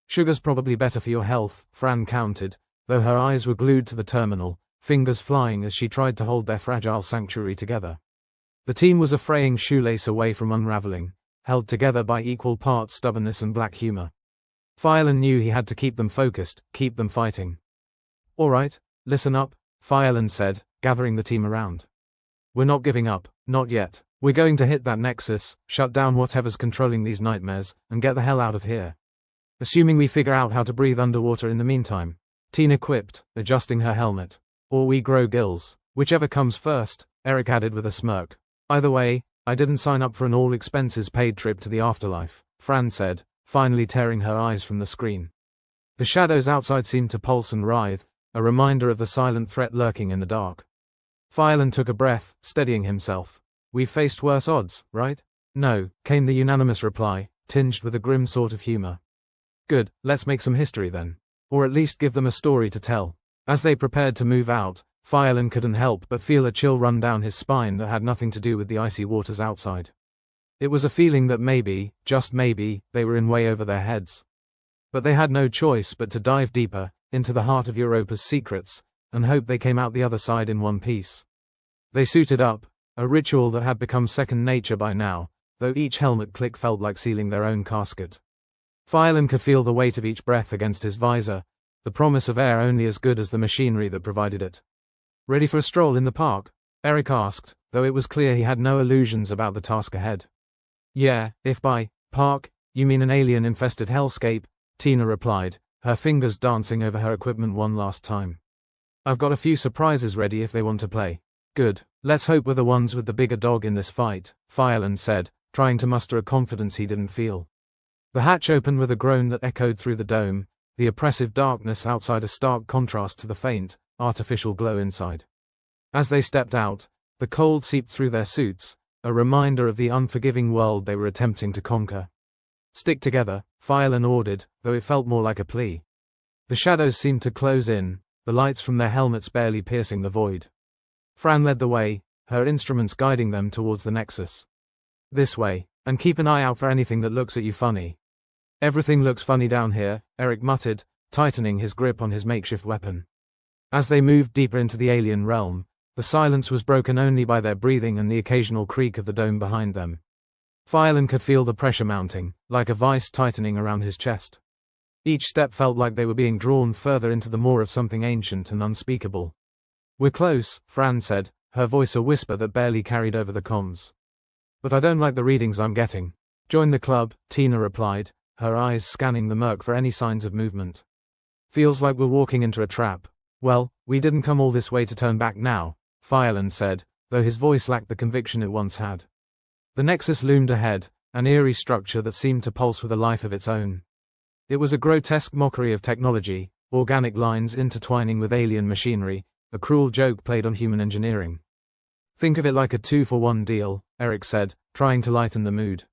"Sugar's probably better for your health," Fran countered, though her eyes were glued to the terminal, fingers flying as she tried to hold their fragile sanctuary together. The team was a fraying shoelace away from unraveling, held together by equal parts stubbornness and black humor. Fireland knew he had to keep them focused, keep them fighting. "All right, listen up," Fireland said, gathering the team around. "We're not giving up, not yet. We're going to hit that nexus, shut down whatever's controlling these nightmares, and get the hell out of here. Assuming we figure out how to breathe underwater in the meantime," Tina quipped, adjusting her helmet. "Or we grow gills. Whichever comes first," Eric added with a smirk. "Either way, I didn't sign up for an all-expenses-paid trip to the afterlife," Fran said, finally tearing her eyes from the screen. The shadows outside seemed to pulse and writhe, a reminder of the silent threat lurking in the dark. Fireland took a breath, steadying himself. "We've faced worse odds, right?" "No," came the unanimous reply, tinged with a grim sort of humor. "Good, let's make some history then. Or at least give them a story to tell." As they prepared to move out, Fireland couldn't help but feel a chill run down his spine that had nothing to do with the icy waters outside. It was a feeling that maybe, just maybe, they were in way over their heads. But they had no choice but to dive deeper, into the heart of Europa's secrets, and hope they came out the other side in one piece. They suited up, a ritual that had become second nature by now, though each helmet click felt like sealing their own casket. Fireland could feel the weight of each breath against his visor, the promise of air only as good as the machinery that provided it. "Ready for a stroll in the park?" Eric asked, though it was clear he had no illusions about the task ahead. "Yeah, if by park you mean an alien-infested hellscape," Tina replied, her fingers dancing over her equipment one last time. "I've got a few surprises ready if they want to play." "Good, let's hope we're the ones with the bigger dog in this fight," Fireland said, trying to muster a confidence he didn't feel. The hatch opened with a groan that echoed through the dome, the oppressive darkness outside a stark contrast to the faint, artificial glow inside. As they stepped out, the cold seeped through their suits, a reminder of the unforgiving world they were attempting to conquer. "Stick together," Fireland ordered, though it felt more like a plea. The shadows seemed to close in, the lights from their helmets barely piercing the void. Fran led the way, her instruments guiding them towards the Nexus. "This way, and keep an eye out for anything that looks at you funny." "Everything looks funny down here," Eric muttered, tightening his grip on his makeshift weapon. As they moved deeper into the alien realm, the silence was broken only by their breathing and the occasional creak of the dome behind them. Fireland could feel the pressure mounting, like a vice tightening around his chest. Each step felt like they were being drawn further into the maw of something ancient and unspeakable. "We're close," Fran said, her voice a whisper that barely carried over the comms. "But I don't like the readings I'm getting." "Join the club," Tina replied, her eyes scanning the murk for any signs of movement. "Feels like we're walking into a trap." "Well, we didn't come all this way to turn back now," Fireland said, though his voice lacked the conviction it once had. The Nexus loomed ahead, an eerie structure that seemed to pulse with a life of its own. It was a grotesque mockery of technology, organic lines intertwining with alien machinery, a cruel joke played on human engineering. "Think of it like a 2-for-1 deal," Eric said, trying to lighten the mood.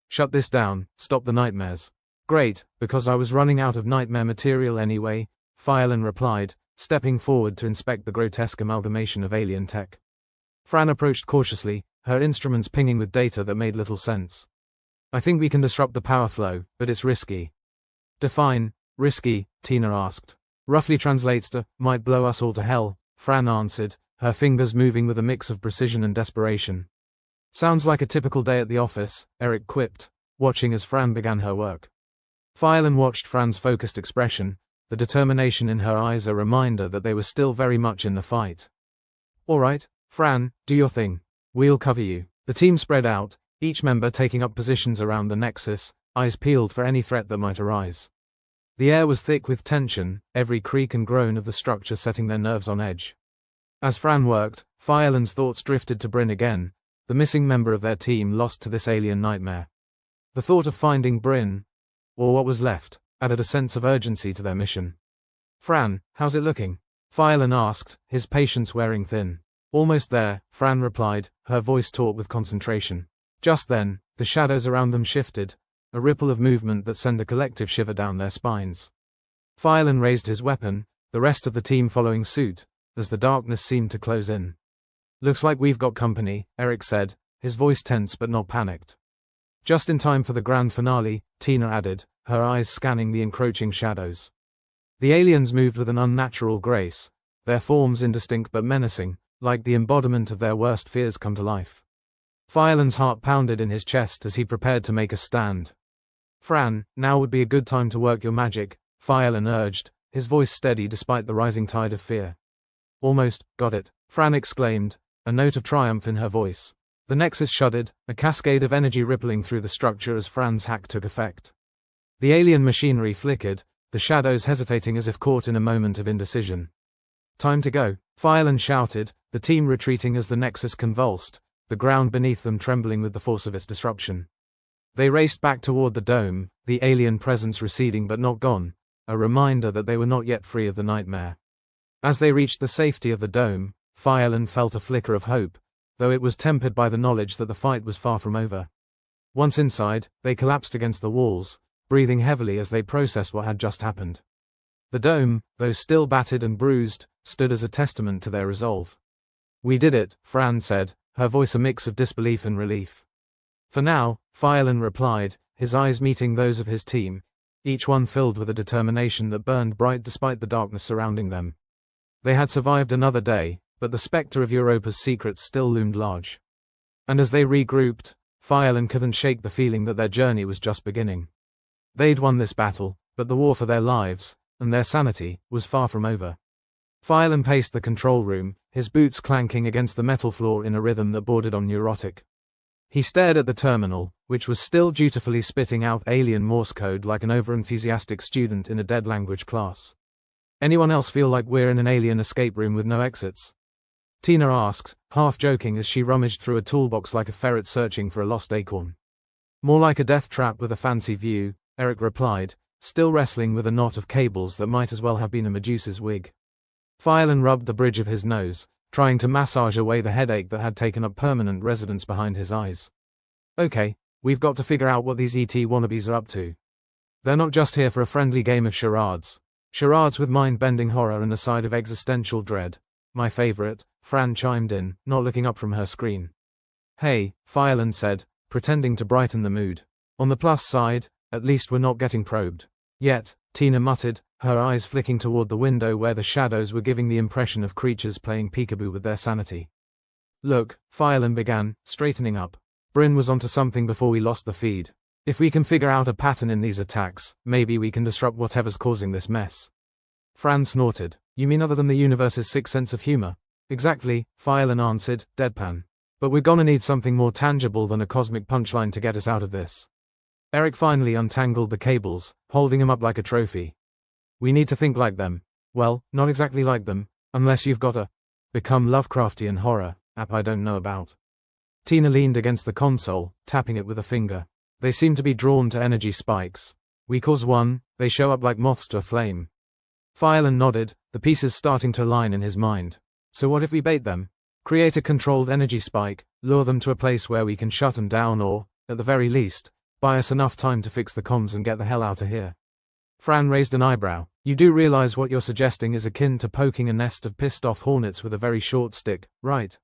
"Shut this down, stop the nightmares." "Great, because I was running out of nightmare material anyway," Fireland replied, stepping forward to inspect the grotesque amalgamation of alien tech. Fran approached cautiously, her instruments pinging with data that made little sense. "I think we can disrupt the power flow, but it's risky." "Define risky," Tina asked. "Roughly translates to might blow us all to hell," Fran answered, her fingers moving with a mix of precision and desperation. "Sounds like a typical day at the office," Eric quipped, watching as Fran began her work. Fireland watched Fran's focused expression, the determination in her eyes a reminder that they were still very much in the fight. "All right, Fran, do your thing. We'll cover you." The team spread out, each member taking up positions around the Nexus, eyes peeled for any threat that might arise. The air was thick with tension, every creak and groan of the structure setting their nerves on edge. As Fran worked, Fireland's thoughts drifted to Bryn again, the missing member of their team lost to this alien nightmare. The thought of finding Bryn, or what was left, added a sense of urgency to their mission. "Fran, how's it looking?" Fireland asked, his patience wearing thin. "Almost there," Fran replied, her voice taut with concentration. Just then, the shadows around them shifted, a ripple of movement that sent a collective shiver down their spines. Fireland raised his weapon, the rest of the team following suit, as the darkness seemed to close in. "Looks like we've got company," Eric said, his voice tense but not panicked. "Just in time for the grand finale," Tina added, her eyes scanning the encroaching shadows. The aliens moved with an unnatural grace, their forms indistinct but menacing, like the embodiment of their worst fears come to life. Fireland's heart pounded in his chest as he prepared to make a stand. "Fran, now would be a good time to work your magic," Fireland urged, his voice steady despite the rising tide of fear. "Almost, got it," Fran exclaimed, a note of triumph in her voice. The Nexus shuddered, a cascade of energy rippling through the structure as Fran's hack took effect. The alien machinery flickered, the shadows hesitating as if caught in a moment of indecision. "Time to go," Fireland shouted, the team retreating as the Nexus convulsed, the ground beneath them trembling with the force of its disruption. They raced back toward the dome, the alien presence receding but not gone, a reminder that they were not yet free of the nightmare. As they reached the safety of the dome, Fireland felt a flicker of hope, though it was tempered by the knowledge that the fight was far from over. Once inside, they collapsed against the walls, breathing heavily as they processed what had just happened. The dome, though still battered and bruised, stood as a testament to their resolve. "We did it," Fran said, her voice a mix of disbelief and relief. "For now," Fireland replied, his eyes meeting those of his team, each one filled with a determination that burned bright despite the darkness surrounding them. They had survived another day, but the specter of Europa's secrets still loomed large. And as they regrouped, Fireland couldn't shake the feeling that their journey was just beginning. They'd won this battle, but the war for their lives, and their sanity, was far from over. Fireland paced the control room, his boots clanking against the metal floor in a rhythm that bordered on neurotic. He stared at the terminal, which was still dutifully spitting out alien Morse code like an overenthusiastic student in a dead language class. "Anyone else feel like we're in an alien escape room with no exits?" Tina asked, half joking as she rummaged through a toolbox like a ferret searching for a lost acorn. "More like a death trap with a fancy view," Eric replied, still wrestling with a knot of cables that might as well have been a Medusa's wig. Fireland rubbed the bridge of his nose, trying to massage away the headache that had taken up permanent residence behind his eyes. "Okay, we've got to figure out what these ET wannabes are up to. They're not just here for a friendly game of charades. Charades with mind-bending horror and a side of existential dread. My favorite," Fran chimed in, not looking up from her screen. "Hey," Fireland said, pretending to brighten the mood. "On the plus side, at least we're not getting probed. Yet," Tina muttered, her eyes flicking toward the window where the shadows were giving the impression of creatures playing peekaboo with their sanity. "Look," Fireland began, straightening up. "Bryn was onto something before we lost the feed. If we can figure out a pattern in these attacks, maybe we can disrupt whatever's causing this mess." Fran snorted. "You mean other than the universe's sick sense of humor?" "Exactly," Fireland answered, deadpan. "But we're gonna need something more tangible than a cosmic punchline to get us out of this." Eric finally untangled the cables, holding him up like a trophy. "We need to think like them. Well, not exactly like them, unless you've got a become Lovecraftian horror app I don't know about." Tina leaned against the console, tapping it with a finger. "They seem to be drawn to energy spikes. We cause one, they show up like moths to a flame." Fireland nodded, the pieces starting to align in his mind. "So what if we bait them? Create a controlled energy spike, lure them to a place where we can shut them down or, at the very least, buy us enough time to fix the comms and get the hell out of here." Fran raised an eyebrow. "You do realize what you're suggesting is akin to poking a nest of pissed-off hornets with a very short stick, right?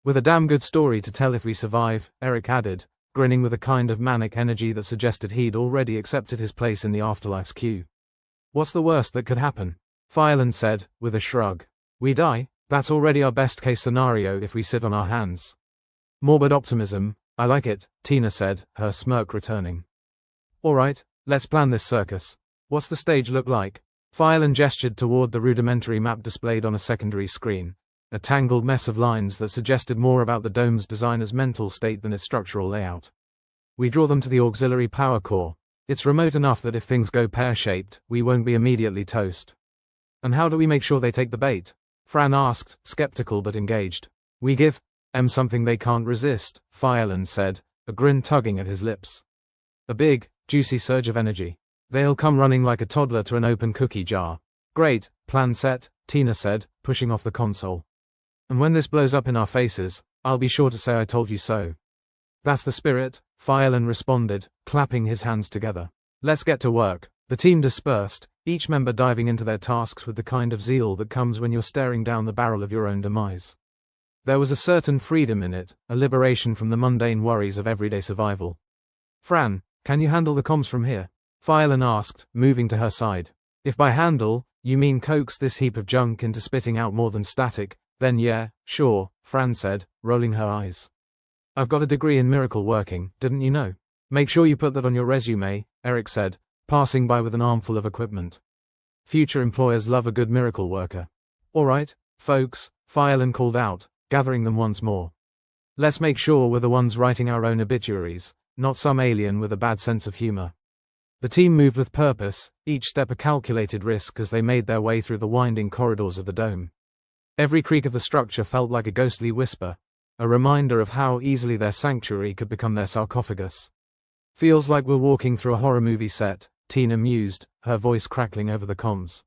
With a damn good story to tell if we survive," Eric added, grinning with a kind of manic energy that suggested he'd already accepted his place in the afterlife's queue. "What's the worst that could happen?" Fireland said, with a shrug. "We die. That's already our best-case scenario if we sit on our hands." "Morbid optimism, I like it," Tina said, her smirk returning. "All right, let's plan this circus. What's the stage look like?" Fireland gestured toward the rudimentary map displayed on a secondary screen, a tangled mess of lines that suggested more about the dome's designer's mental state than its structural layout. "We draw them to the auxiliary power core. It's remote enough that if things go pear-shaped, we won't be immediately toast." "And how do we make sure they take the bait?" Fran asked, skeptical but engaged. "We give them something they can't resist," Fireland said, a grin tugging at his lips. "A big, juicy surge of energy. They'll come running like a toddler to an open cookie jar." "Great, plan set," Tina said, pushing off the console. "And when this blows up in our faces, I'll be sure to say I told you so." "That's the spirit," Fireland responded, clapping his hands together. "Let's get to work." The team dispersed, each member diving into their tasks with the kind of zeal that comes when you're staring down the barrel of your own demise. There was a certain freedom in it, a liberation from the mundane worries of everyday survival. "Fran, can you handle the comms from here?" Fireland asked, moving to her side. "If by handle, you mean coax this heap of junk into spitting out more than static, then yeah, sure," Fran said, rolling her eyes. "I've got a degree in miracle working, didn't you know? Make sure you put that on your resume," Eric said, passing by with an armful of equipment. "Future employers love a good miracle worker." "All right, folks," Fireland called out, gathering them once more. "Let's make sure we're the ones writing our own obituaries, not some alien with a bad sense of humor." The team moved with purpose, each step a calculated risk as they made their way through the winding corridors of the dome. Every creak of the structure felt like a ghostly whisper, a reminder of how easily their sanctuary could become their sarcophagus. "Feels like we're walking through a horror movie set," Tina mused, her voice crackling over the comms.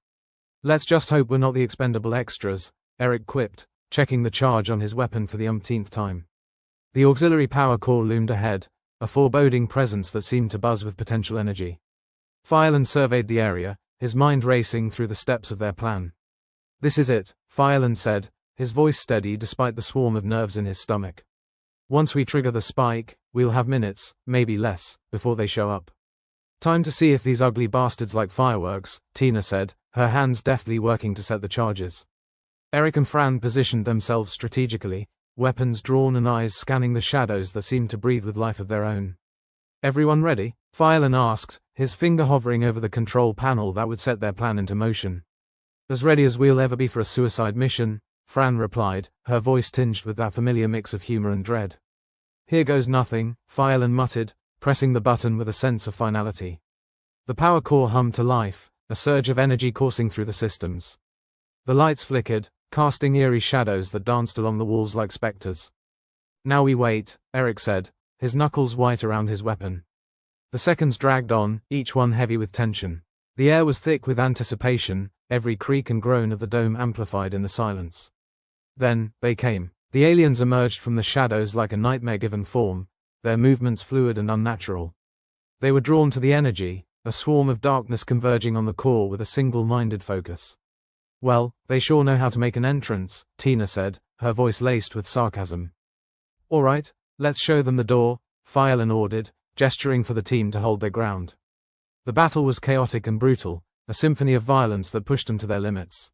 "Let's just hope we're not the expendable extras," Eric quipped, checking the charge on his weapon for the umpteenth time. The auxiliary power core loomed ahead, a foreboding presence that seemed to buzz with potential energy. Fireland surveyed the area, his mind racing through the steps of their plan. "This is it," Fireland said, his voice steady despite the swarm of nerves in his stomach. "Once we trigger the spike, we'll have minutes, maybe less, before they show up." "Time to see if these ugly bastards like fireworks," Tina said, her hands deftly working to set the charges. Eric and Fran positioned themselves strategically, weapons drawn and eyes scanning the shadows that seemed to breathe with life of their own. "Everyone ready?" Fireland asked, his finger hovering over the control panel that would set their plan into motion. "As ready as we'll ever be for a suicide mission," Fran replied, her voice tinged with that familiar mix of humor and dread. "Here goes nothing," Fireland muttered, pressing the button with a sense of finality. The power core hummed to life, a surge of energy coursing through the systems. The lights flickered, casting eerie shadows that danced along the walls like specters. "Now we wait," Eric said, his knuckles white around his weapon. The seconds dragged on, each one heavy with tension. The air was thick with anticipation, every creak and groan of the dome amplified in the silence. Then, they came. The aliens emerged from the shadows like a nightmare-given form, their movements fluid and unnatural. They were drawn to the energy, a swarm of darkness converging on the core with a single-minded focus. "Well, they sure know how to make an entrance," Tina said, her voice laced with sarcasm. "All right, let's show them the door," Fireland ordered, gesturing for the team to hold their ground. The battle was chaotic and brutal, a symphony of violence that pushed them to their limits.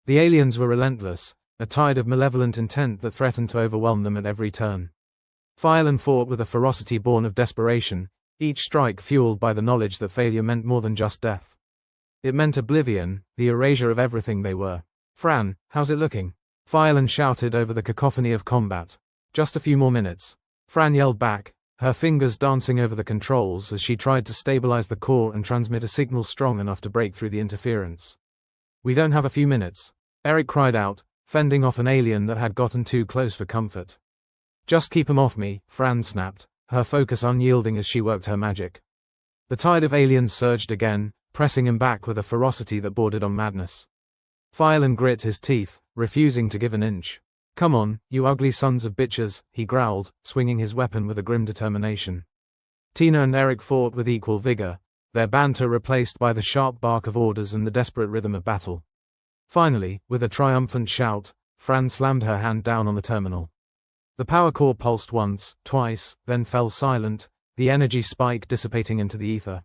The aliens were relentless, a tide of malevolent intent that threatened to overwhelm them at every turn. Fireland fought with a ferocity born of desperation, each strike fueled by the knowledge that failure meant more than just death. It meant oblivion, the erasure of everything they were. "Fran, how's it looking?" Fireland shouted over the cacophony of combat. "Just a few more minutes." Fran yelled back, her fingers dancing over the controls as she tried to stabilize the core and transmit a signal strong enough to break through the interference. "We don't have a few minutes," Eric cried out, fending off an alien that had gotten too close for comfort. "Just keep 'em off me," Fran snapped, her focus unyielding as she worked her magic. The tide of aliens surged again, pressing him back with a ferocity that bordered on madness. Fireland grit his teeth, refusing to give an inch. "Come on, you ugly sons of bitches," he growled, swinging his weapon with a grim determination. Tina and Eric fought with equal vigor, their banter replaced by the sharp bark of orders and the desperate rhythm of battle. Finally, with a triumphant shout, Fran slammed her hand down on the terminal. The power core pulsed once, twice, then fell silent, the energy spike dissipating into the ether.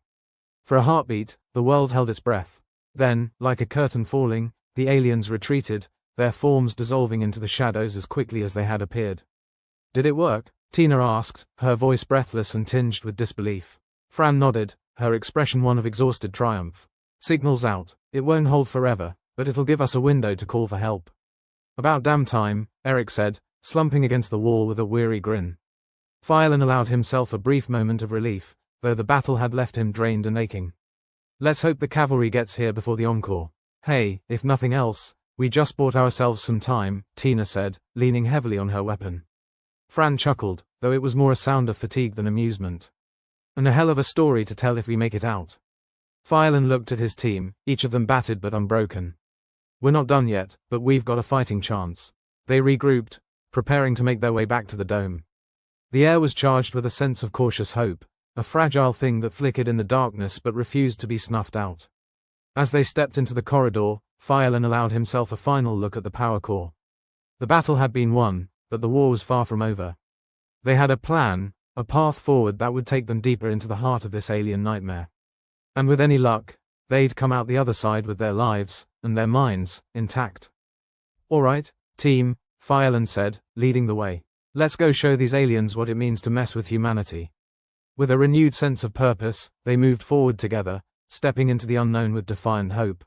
For a heartbeat, the world held its breath. Then, like a curtain falling, the aliens retreated, their forms dissolving into the shadows as quickly as they had appeared. "Did it work?" Tina asked, her voice breathless and tinged with disbelief. Fran nodded, her expression one of exhausted triumph. "Signal's out. It won't hold forever, but it'll give us a window to call for help." "About damn time," Eric said, slumping against the wall with a weary grin. Fireland allowed himself a brief moment of relief, though the battle had left him drained and aching. "Let's hope the cavalry gets here before the encore. Hey, if nothing else, we just bought ourselves some time," Tina said, leaning heavily on her weapon. Fran chuckled, though it was more a sound of fatigue than amusement. "And a hell of a story to tell if we make it out." Fireland looked at his team, each of them battered but unbroken. "We're not done yet, but we've got a fighting chance." They regrouped, preparing to make their way back to the dome. The air was charged with a sense of cautious hope, a fragile thing that flickered in the darkness but refused to be snuffed out. As they stepped into the corridor, Fireland allowed himself a final look at the power core. The battle had been won, but the war was far from over. They had a plan, a path forward that would take them deeper into the heart of this alien nightmare. And with any luck, they'd come out the other side with their lives, and their minds, intact. "All right, team," Fireland said, leading the way. "Let's go show these aliens what it means to mess with humanity." With a renewed sense of purpose, they moved forward together, stepping into the unknown with defiant hope.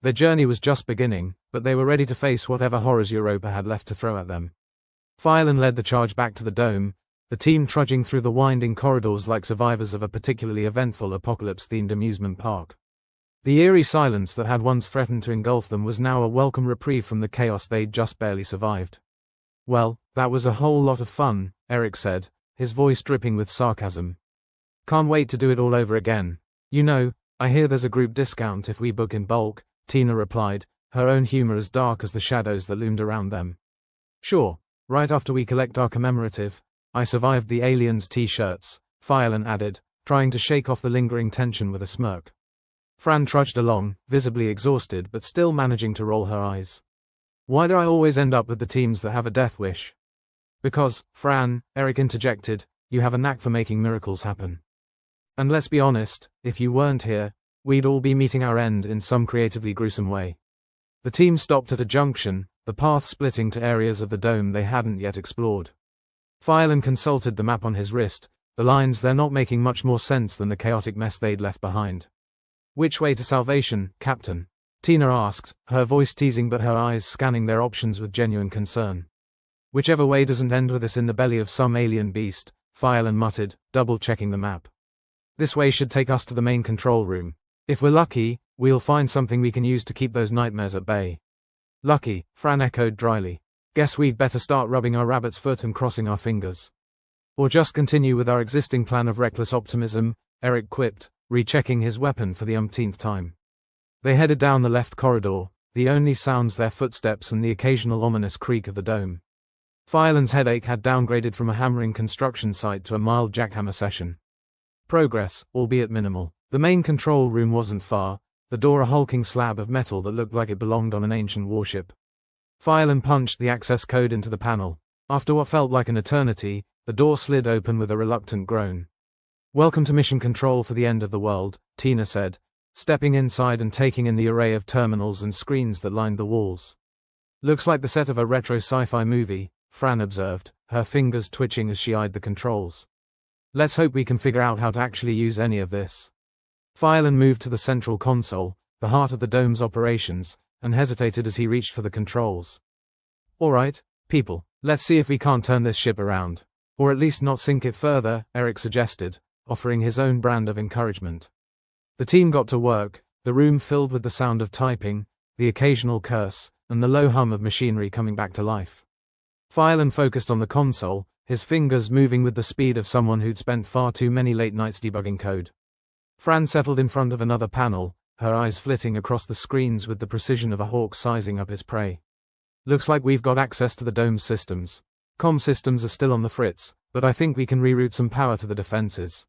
Their journey was just beginning, but they were ready to face whatever horrors Europa had left to throw at them. Fireland led the charge back to the dome, the team trudging through the winding corridors like survivors of a particularly eventful apocalypse-themed amusement park. The eerie silence that had once threatened to engulf them was now a welcome reprieve from the chaos they'd just barely survived. "Well, that was a whole lot of fun," Eric said, his voice dripping with sarcasm. "Can't wait to do it all over again. You know, I hear there's a group discount if we book in bulk," Tina replied, her own humor as dark as the shadows that loomed around them. "Sure, right after we collect our commemorative, I survived the aliens t-shirts," Fireland added, trying to shake off the lingering tension with a smirk. Fran trudged along, visibly exhausted but still managing to roll her eyes. Why do I always end up with the teams that have a death wish? Because, Fran, Eric interjected, you have a knack for making miracles happen. And let's be honest, if you weren't here, we'd all be meeting our end in some creatively gruesome way. The team stopped at a junction, the path splitting to areas of the dome they hadn't yet explored. Phylan consulted the map on his wrist, the lines there not making much more sense than the chaotic mess they'd left behind. Which way to salvation, Captain? Tina asked, her voice teasing but her eyes scanning their options with genuine concern. Whichever way doesn't end with us in the belly of some alien beast, Phylan muttered, double-checking the map. This way should take us to the main control room. If we're lucky, we'll find something we can use to keep those nightmares at bay. Lucky, Fran echoed dryly. Guess we'd better start rubbing our rabbit's foot and crossing our fingers. Or just continue with our existing plan of reckless optimism, Eric quipped, rechecking his weapon for the umpteenth time. They headed down the left corridor, the only sounds their footsteps and the occasional ominous creak of the dome. Phylan's headache had downgraded from a hammering construction site to a mild jackhammer session. Progress, albeit minimal. The main control room wasn't far, the door a hulking slab of metal that looked like it belonged on an ancient warship. Phylan punched the access code into the panel. After what felt like an eternity, the door slid open with a reluctant groan. Welcome to mission control for the end of the world, Tina said, stepping inside and taking in the array of terminals and screens that lined the walls. Looks like the set of a retro sci-fi movie, Fran observed, her fingers twitching as she eyed the controls. Let's hope we can figure out how to actually use any of this. Phylan moved to the central console, the heart of the dome's operations, and hesitated as he reached for the controls. All right, people, let's see if we can't turn this ship around. Or at least not sink it further, Eric suggested, offering his own brand of encouragement. The team got to work, the room filled with the sound of typing, the occasional curse, and the low hum of machinery coming back to life. Phylan focused on the console, his fingers moving with the speed of someone who'd spent far too many late nights debugging code. Fran settled in front of another panel, her eyes flitting across the screens with the precision of a hawk sizing up its prey. Looks like we've got access to the dome's systems. Comm systems are still on the fritz, but I think we can reroute some power to the defenses.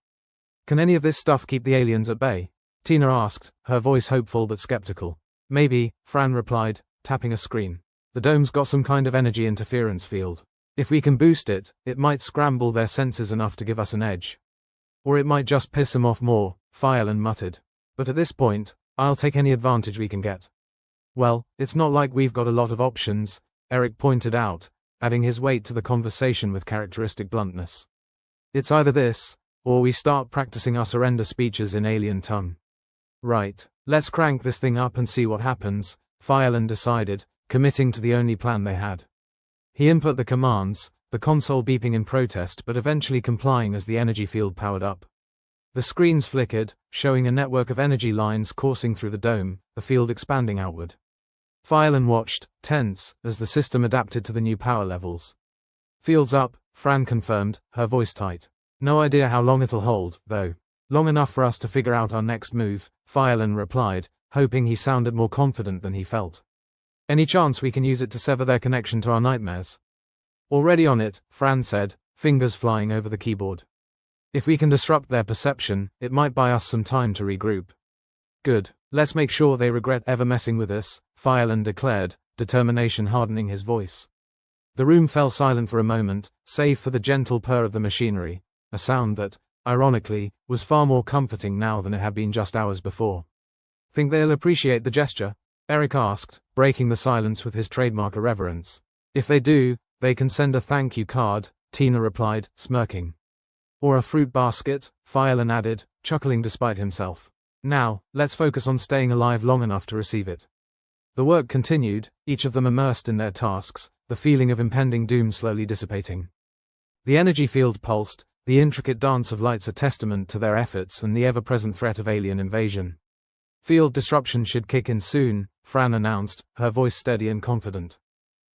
Can any of this stuff keep the aliens at bay? Tina asked, her voice hopeful but skeptical. Maybe, Fran replied, tapping a screen. The dome's got some kind of energy interference field. If we can boost it, it might scramble their senses enough to give us an edge. Or it might just piss them off more, Phylan muttered. But at this point, I'll take any advantage we can get. Well, it's not like we've got a lot of options, Eric pointed out, adding his weight to the conversation with characteristic bluntness. It's either this, or we start practicing our surrender speeches in alien tongue. Right, let's crank this thing up and see what happens, Phylan decided, committing to the only plan they had. He input the commands, the console beeping in protest but eventually complying as the energy field powered up. The screens flickered, showing a network of energy lines coursing through the dome, the field expanding outward. Phylan watched, tense, as the system adapted to the new power levels. Field's up, Fran confirmed, her voice tight. No idea how long it'll hold, though. Long enough for us to figure out our next move, Phylan replied, hoping he sounded more confident than he felt. Any chance we can use it to sever their connection to our nightmares? Already on it, Fran said, fingers flying over the keyboard. If we can disrupt their perception, it might buy us some time to regroup. Good, let's make sure they regret ever messing with us, Phylan declared, determination hardening his voice. The room fell silent for a moment, save for the gentle purr of the machinery, a sound that, ironically, was far more comforting now than it had been just hours before. Think they'll appreciate the gesture? Eric asked, breaking the silence with his trademark irreverence. If they do, they can send a thank you card, Tina replied, smirking. Or a fruit basket, Phylan added, chuckling despite himself. Now, let's focus on staying alive long enough to receive it. The work continued, each of them immersed in their tasks, the feeling of impending doom slowly dissipating. The energy field pulsed, the intricate dance of lights a testament to their efforts and the ever-present threat of alien invasion. Field disruption should kick in soon, Fran announced, her voice steady and confident.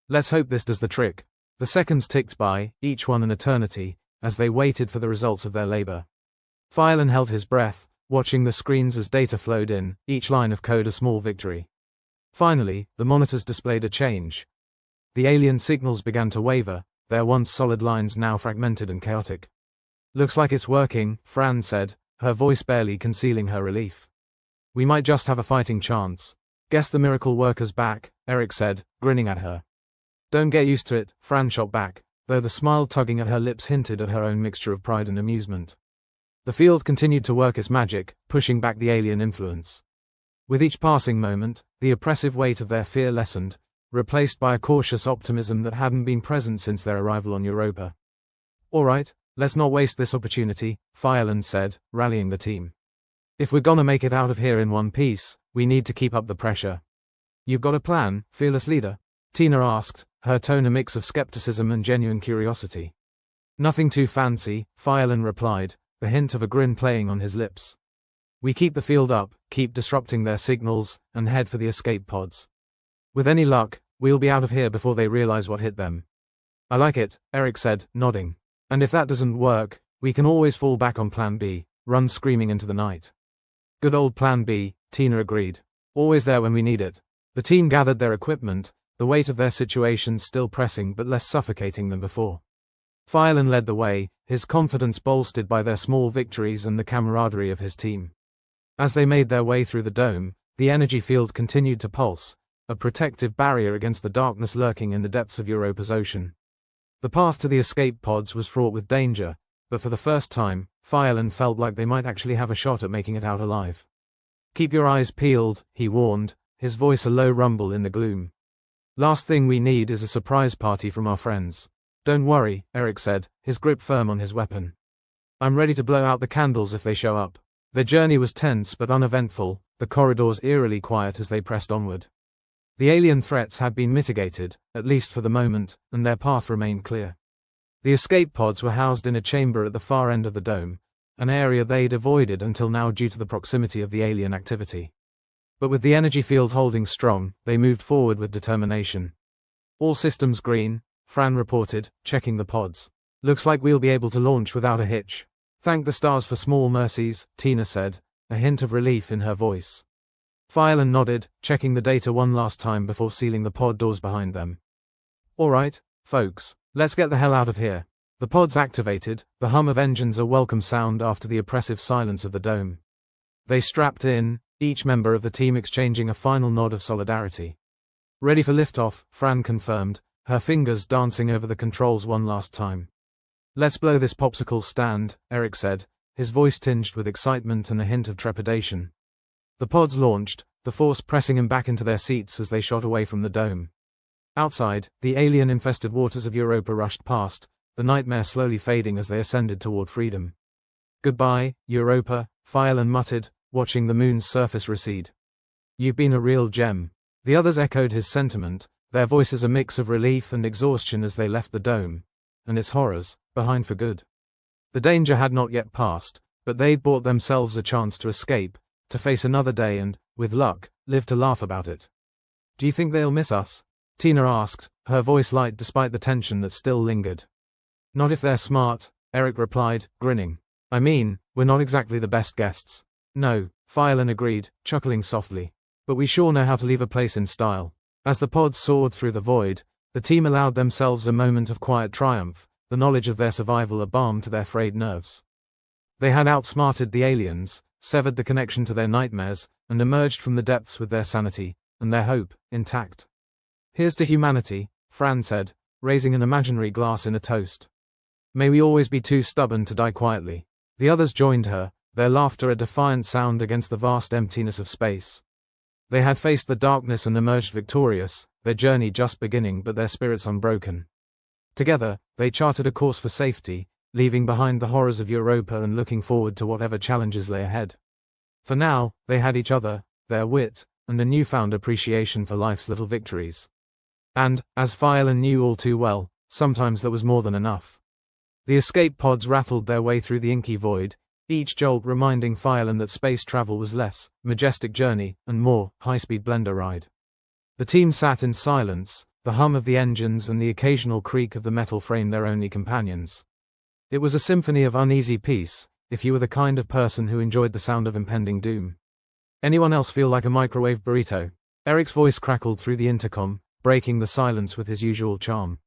Let's hope this does the trick. The seconds ticked by, each one an eternity, as they waited for the results of their labor. Phylan held his breath, watching the screens as data flowed in, each line of code a small victory. Finally, the monitors displayed a change. The alien signals began to waver, their once solid lines now fragmented and chaotic. Looks like it's working, Fran said, her voice barely concealing her relief. We might just have a fighting chance. Guess the miracle worker's back, Eric said, grinning at her. Don't get used to it, Fran shot back, though the smile tugging at her lips hinted at her own mixture of pride and amusement. The field continued to work its magic, pushing back the alien influence. With each passing moment, the oppressive weight of their fear lessened, replaced by a cautious optimism that hadn't been present since their arrival on Europa. All right, let's not waste this opportunity, Fireland said, rallying the team. If we're gonna make it out of here in one piece, we need to keep up the pressure. You've got a plan, fearless leader? Tina asked, her tone a mix of skepticism and genuine curiosity. Nothing too fancy, Fireland replied, the hint of a grin playing on his lips. We keep the field up, keep disrupting their signals, and head for the escape pods. With any luck, we'll be out of here before they realize what hit them. I like it, Eric said, nodding. And if that doesn't work, we can always fall back on Plan B, run screaming into the night. Good old Plan B, Tina agreed. Always there when we need it. The team gathered their equipment, the weight of their situation still pressing but less suffocating than before. Fireland led the way, his confidence bolstered by their small victories and the camaraderie of his team. As they made their way through the dome, the energy field continued to pulse, a protective barrier against the darkness lurking in the depths of Europa's ocean. The path to the escape pods was fraught with danger, but for the first time, Fireland felt like they might actually have a shot at making it out alive. Keep your eyes peeled, he warned, his voice a low rumble in the gloom. Last thing we need is a surprise party from our friends. Don't worry, Eric said, his grip firm on his weapon. I'm ready to blow out the candles if they show up. Their journey was tense but uneventful, the corridors eerily quiet as they pressed onward. The alien threats had been mitigated, at least for the moment, and their path remained clear. The escape pods were housed in a chamber at the far end of the dome, an area they'd avoided until now due to the proximity of the alien activity. But with the energy field holding strong, they moved forward with determination. All systems green, Fran reported, checking the pods. Looks like we'll be able to launch without a hitch. Thank the stars for small mercies, Tina said, a hint of relief in her voice. Fireland nodded, checking the data one last time before sealing the pod doors behind them. All right, folks, let's get the hell out of here. The pods activated, the hum of engines a welcome sound after the oppressive silence of the dome. They strapped in, each member of the team exchanging a final nod of solidarity. Ready for liftoff, Fran confirmed, her fingers dancing over the controls one last time. Let's blow this popsicle stand, Eric said, his voice tinged with excitement and a hint of trepidation. The pods launched, the force pressing them back into their seats as they shot away from the dome. Outside, the alien-infested waters of Europa rushed past, the nightmare slowly fading as they ascended toward freedom. Goodbye, Europa, Fireland muttered, watching the moon's surface recede. You've been a real gem. The others echoed his sentiment, their voices a mix of relief and exhaustion as they left the dome, and its horrors, behind for good. The danger had not yet passed, but they'd bought themselves a chance to escape, to face another day and, with luck, live to laugh about it. Do you think they'll miss us? Tina asked, her voice light despite the tension that still lingered. Not if they're smart, Eric replied, grinning. I mean, we're not exactly the best guests. No, Fireland agreed, chuckling softly. But we sure know how to leave a place in style. As the pods soared through the void, the team allowed themselves a moment of quiet triumph, the knowledge of their survival a balm to their frayed nerves. They had outsmarted the aliens, severed the connection to their nightmares, and emerged from the depths with their sanity, and their hope, intact. Here's to humanity, Fran said, raising an imaginary glass in a toast. May we always be too stubborn to die quietly. The others joined her, their laughter a defiant sound against the vast emptiness of space. They had faced the darkness and emerged victorious, their journey just beginning but their spirits unbroken. Together, they charted a course for safety, leaving behind the horrors of Europa and looking forward to whatever challenges lay ahead. For now, they had each other, their wit, and a newfound appreciation for life's little victories. And, as Fireland knew all too well, sometimes there was more than enough. The escape pods rattled their way through the inky void, each jolt reminding Fireland that space travel was less majestic journey and more high-speed blender ride. The team sat in silence, the hum of the engines and the occasional creak of the metal frame their only companions. It was a symphony of uneasy peace, if you were the kind of person who enjoyed the sound of impending doom. Anyone else feel like a microwave burrito? Eric's voice crackled through the intercom, breaking the silence with his usual charm.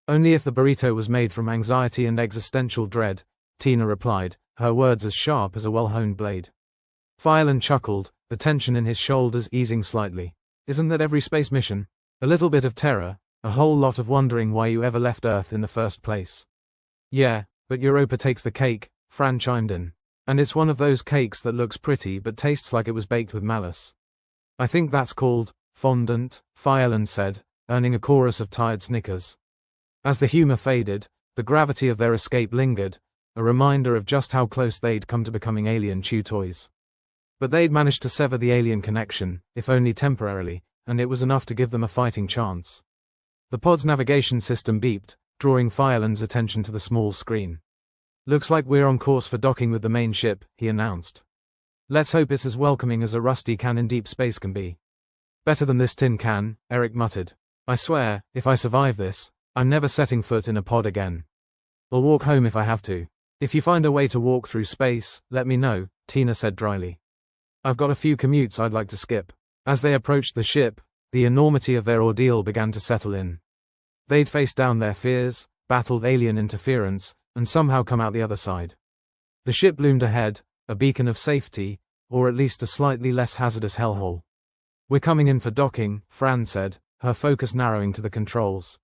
Only if the burrito was made from anxiety and existential dread, Tina replied, her words as sharp as a well-honed blade. Fireland chuckled, the tension in his shoulders easing slightly. Isn't that every space mission? A little bit of terror, a whole lot of wondering why you ever left Earth in the first place. Yeah, but Europa takes the cake, Fran chimed in. And it's one of those cakes that looks pretty but tastes like it was baked with malice. I think that's called fondant, Fireland said, earning a chorus of tired snickers. As the humor faded, the gravity of their escape lingered, a reminder of just how close they'd come to becoming alien chew toys. But they'd managed to sever the alien connection, if only temporarily, and it was enough to give them a fighting chance. The pod's navigation system beeped, drawing Fireland's attention to the small screen. Looks like we're on course for docking with the main ship, he announced. Let's hope it's as welcoming as a rusty can in deep space can be. Better than this tin can, Eric muttered. I swear, if I survive this, I'm never setting foot in a pod again. I'll walk home if I have to. If you find a way to walk through space, let me know, Tina said dryly. I've got a few commutes I'd like to skip. As they approached the ship, the enormity of their ordeal began to settle in. They'd faced down their fears, battled alien interference, and somehow come out the other side. The ship loomed ahead, a beacon of safety, or at least a slightly less hazardous hellhole. We're coming in for docking, Fran said, her focus narrowing to the controls.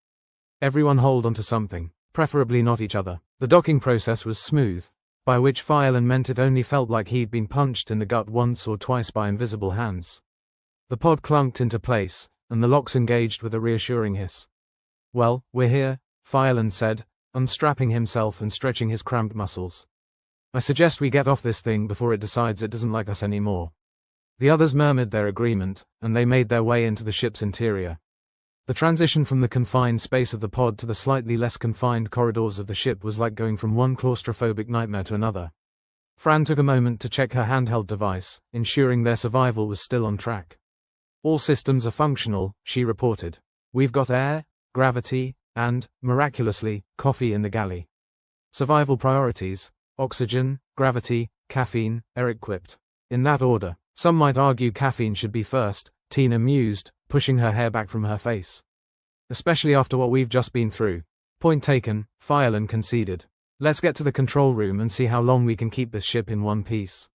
Everyone hold onto something, preferably not each other. The docking process was smooth, by which Fireland meant it only felt like he'd been punched in the gut once or twice by invisible hands. The pod clunked into place, and the locks engaged with a reassuring hiss. Well, we're here, Fireland said, unstrapping himself and stretching his cramped muscles. I suggest we get off this thing before it decides it doesn't like us anymore. The others murmured their agreement, and they made their way into the ship's interior. The transition from the confined space of the pod to the slightly less confined corridors of the ship was like going from one claustrophobic nightmare to another. Fran took a moment to check her handheld device, ensuring their survival was still on track. All systems are functional, she reported. We've got air, gravity, and, miraculously, coffee in the galley. Survival priorities: oxygen, gravity, caffeine, Eric quipped. In that order. Some might argue caffeine should be first, Tina mused, pushing her hair back from her face. Especially after what we've just been through. Point taken, Fireland conceded. Let's get to the control room and see how long we can keep this ship in one piece.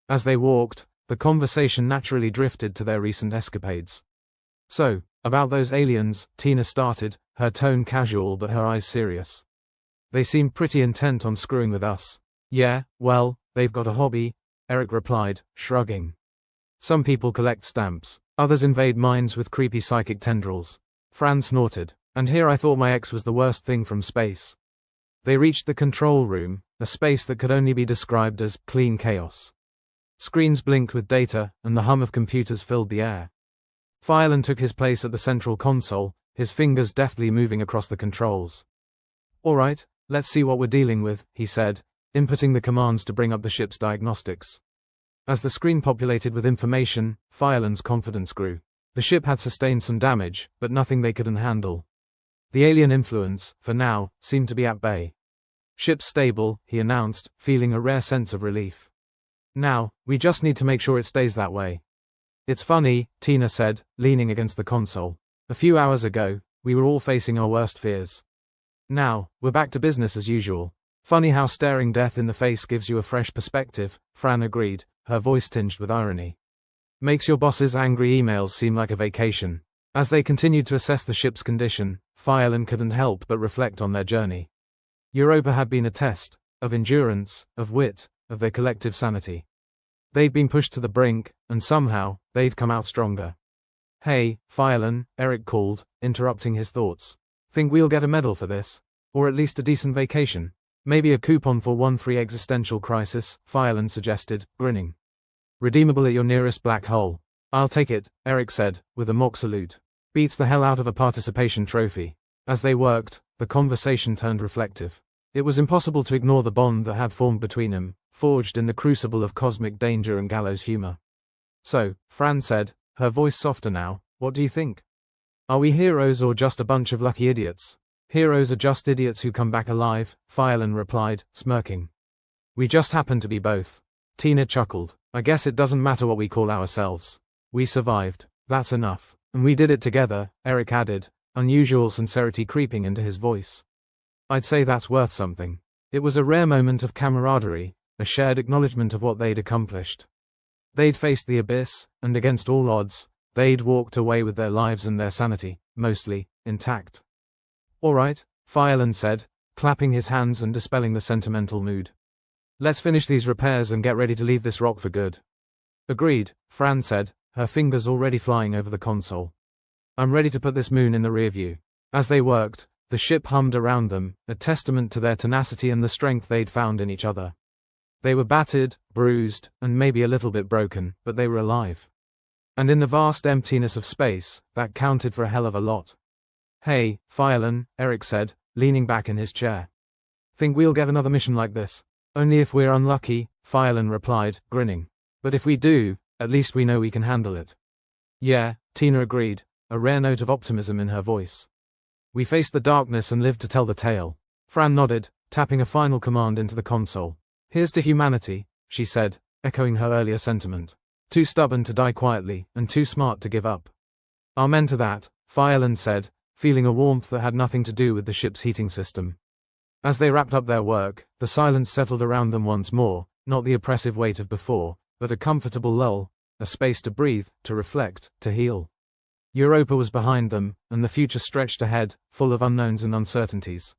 As they walked, the conversation naturally drifted to their recent escapades. So, about those aliens, Tina started, her tone casual but her eyes serious. They seem pretty intent on screwing with us. Yeah, well, they've got a hobby, Eric replied, shrugging. Some people collect stamps, others invade minds with creepy psychic tendrils. Fran snorted, and here I thought my ex was the worst thing from space. They reached the control room, a space that could only be described as clean chaos. Screens blinked with data, and the hum of computers filled the air. Fireland took his place at the central console, his fingers deftly moving across the controls. All right, let's see what we're dealing with, he said, inputting the commands to bring up the ship's diagnostics. As the screen populated with information, Fireland's confidence grew. The ship had sustained some damage, but nothing they couldn't handle. The alien influence, for now, seemed to be at bay. Ship's stable, he announced, feeling a rare sense of relief. Now, we just need to make sure it stays that way. It's funny, Tina said, leaning against the console. A few hours ago, we were all facing our worst fears. Now, we're back to business as usual. Funny how staring death in the face gives you a fresh perspective, Fran agreed, her voice tinged with irony. Makes your boss's angry emails seem like a vacation. As they continued to assess the ship's condition, Fireland couldn't help but reflect on their journey. Europa had been a test, of endurance, of wit, of their collective sanity. They'd been pushed to the brink, and somehow, they'd come out stronger. Hey, Fireland, Eric called, interrupting his thoughts. Think we'll get a medal for this? Or at least a decent vacation? Maybe a coupon for one free existential crisis, Fireland suggested, grinning. Redeemable at your nearest black hole. I'll take it, Eric said, with a mock salute. Beats the hell out of a participation trophy. As they worked, the conversation turned reflective. It was impossible to ignore the bond that had formed between them, forged in the crucible of cosmic danger and gallows humor. So, Fran said, her voice softer now, what do you think? Are we heroes or just a bunch of lucky idiots? Heroes are just idiots who come back alive, Fireland replied, smirking. We just happen to be both. Tina chuckled. I guess it doesn't matter what we call ourselves. We survived. That's enough. And we did it together, Eric added, unusual sincerity creeping into his voice. I'd say that's worth something. It was a rare moment of camaraderie, a shared acknowledgement of what they'd accomplished. They'd faced the abyss, and against all odds, they'd walked away with their lives and their sanity, mostly, intact. "All right," Fireland said, clapping his hands and dispelling the sentimental mood. "Let's finish these repairs and get ready to leave this rock for good." "Agreed," Fran said, her fingers already flying over the console. "I'm ready to put this moon in the rear view." As they worked, the ship hummed around them, a testament to their tenacity and the strength they'd found in each other. They were battered, bruised, and maybe a little bit broken, but they were alive. And in the vast emptiness of space, that counted for a hell of a lot. "Hey, Fireland," Eric said, leaning back in his chair. "Think we'll get another mission like this?" "Only if we're unlucky," Fireland replied, grinning. "But if we do, at least we know we can handle it." "Yeah," Tina agreed, a rare note of optimism in her voice. "We faced the darkness and lived to tell the tale." Fran nodded, tapping a final command into the console. "Here's to humanity," she said, echoing her earlier sentiment. "Too stubborn to die quietly, and too smart to give up." "Amen to that," Fireland said, feeling a warmth that had nothing to do with the ship's heating system. As they wrapped up their work, the silence settled around them once more, not the oppressive weight of before, but a comfortable lull, a space to breathe, to reflect, to heal. Europa was behind them, and the future stretched ahead, full of unknowns and uncertainties.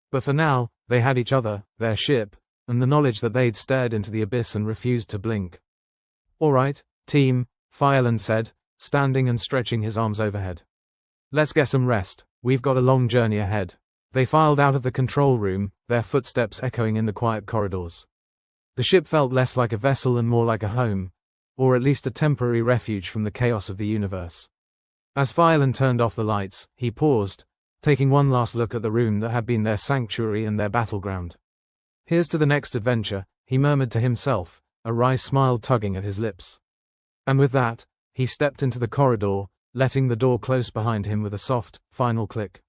But for now, they had each other, their ship, and the knowledge that they'd stared into the abyss and refused to blink. "All right, team," Fireland said, standing and stretching his arms overhead. "Let's get some rest, we've got a long journey ahead." They filed out of the control room, their footsteps echoing in the quiet corridors. The ship felt less like a vessel and more like a home, or at least a temporary refuge from the chaos of the universe. As Fireland turned off the lights, he paused, taking one last look at the room that had been their sanctuary and their battleground. "Here's to the next adventure," he murmured to himself, a wry smile tugging at his lips. And with that, he stepped into the corridor, letting the door close behind him with a soft, final click.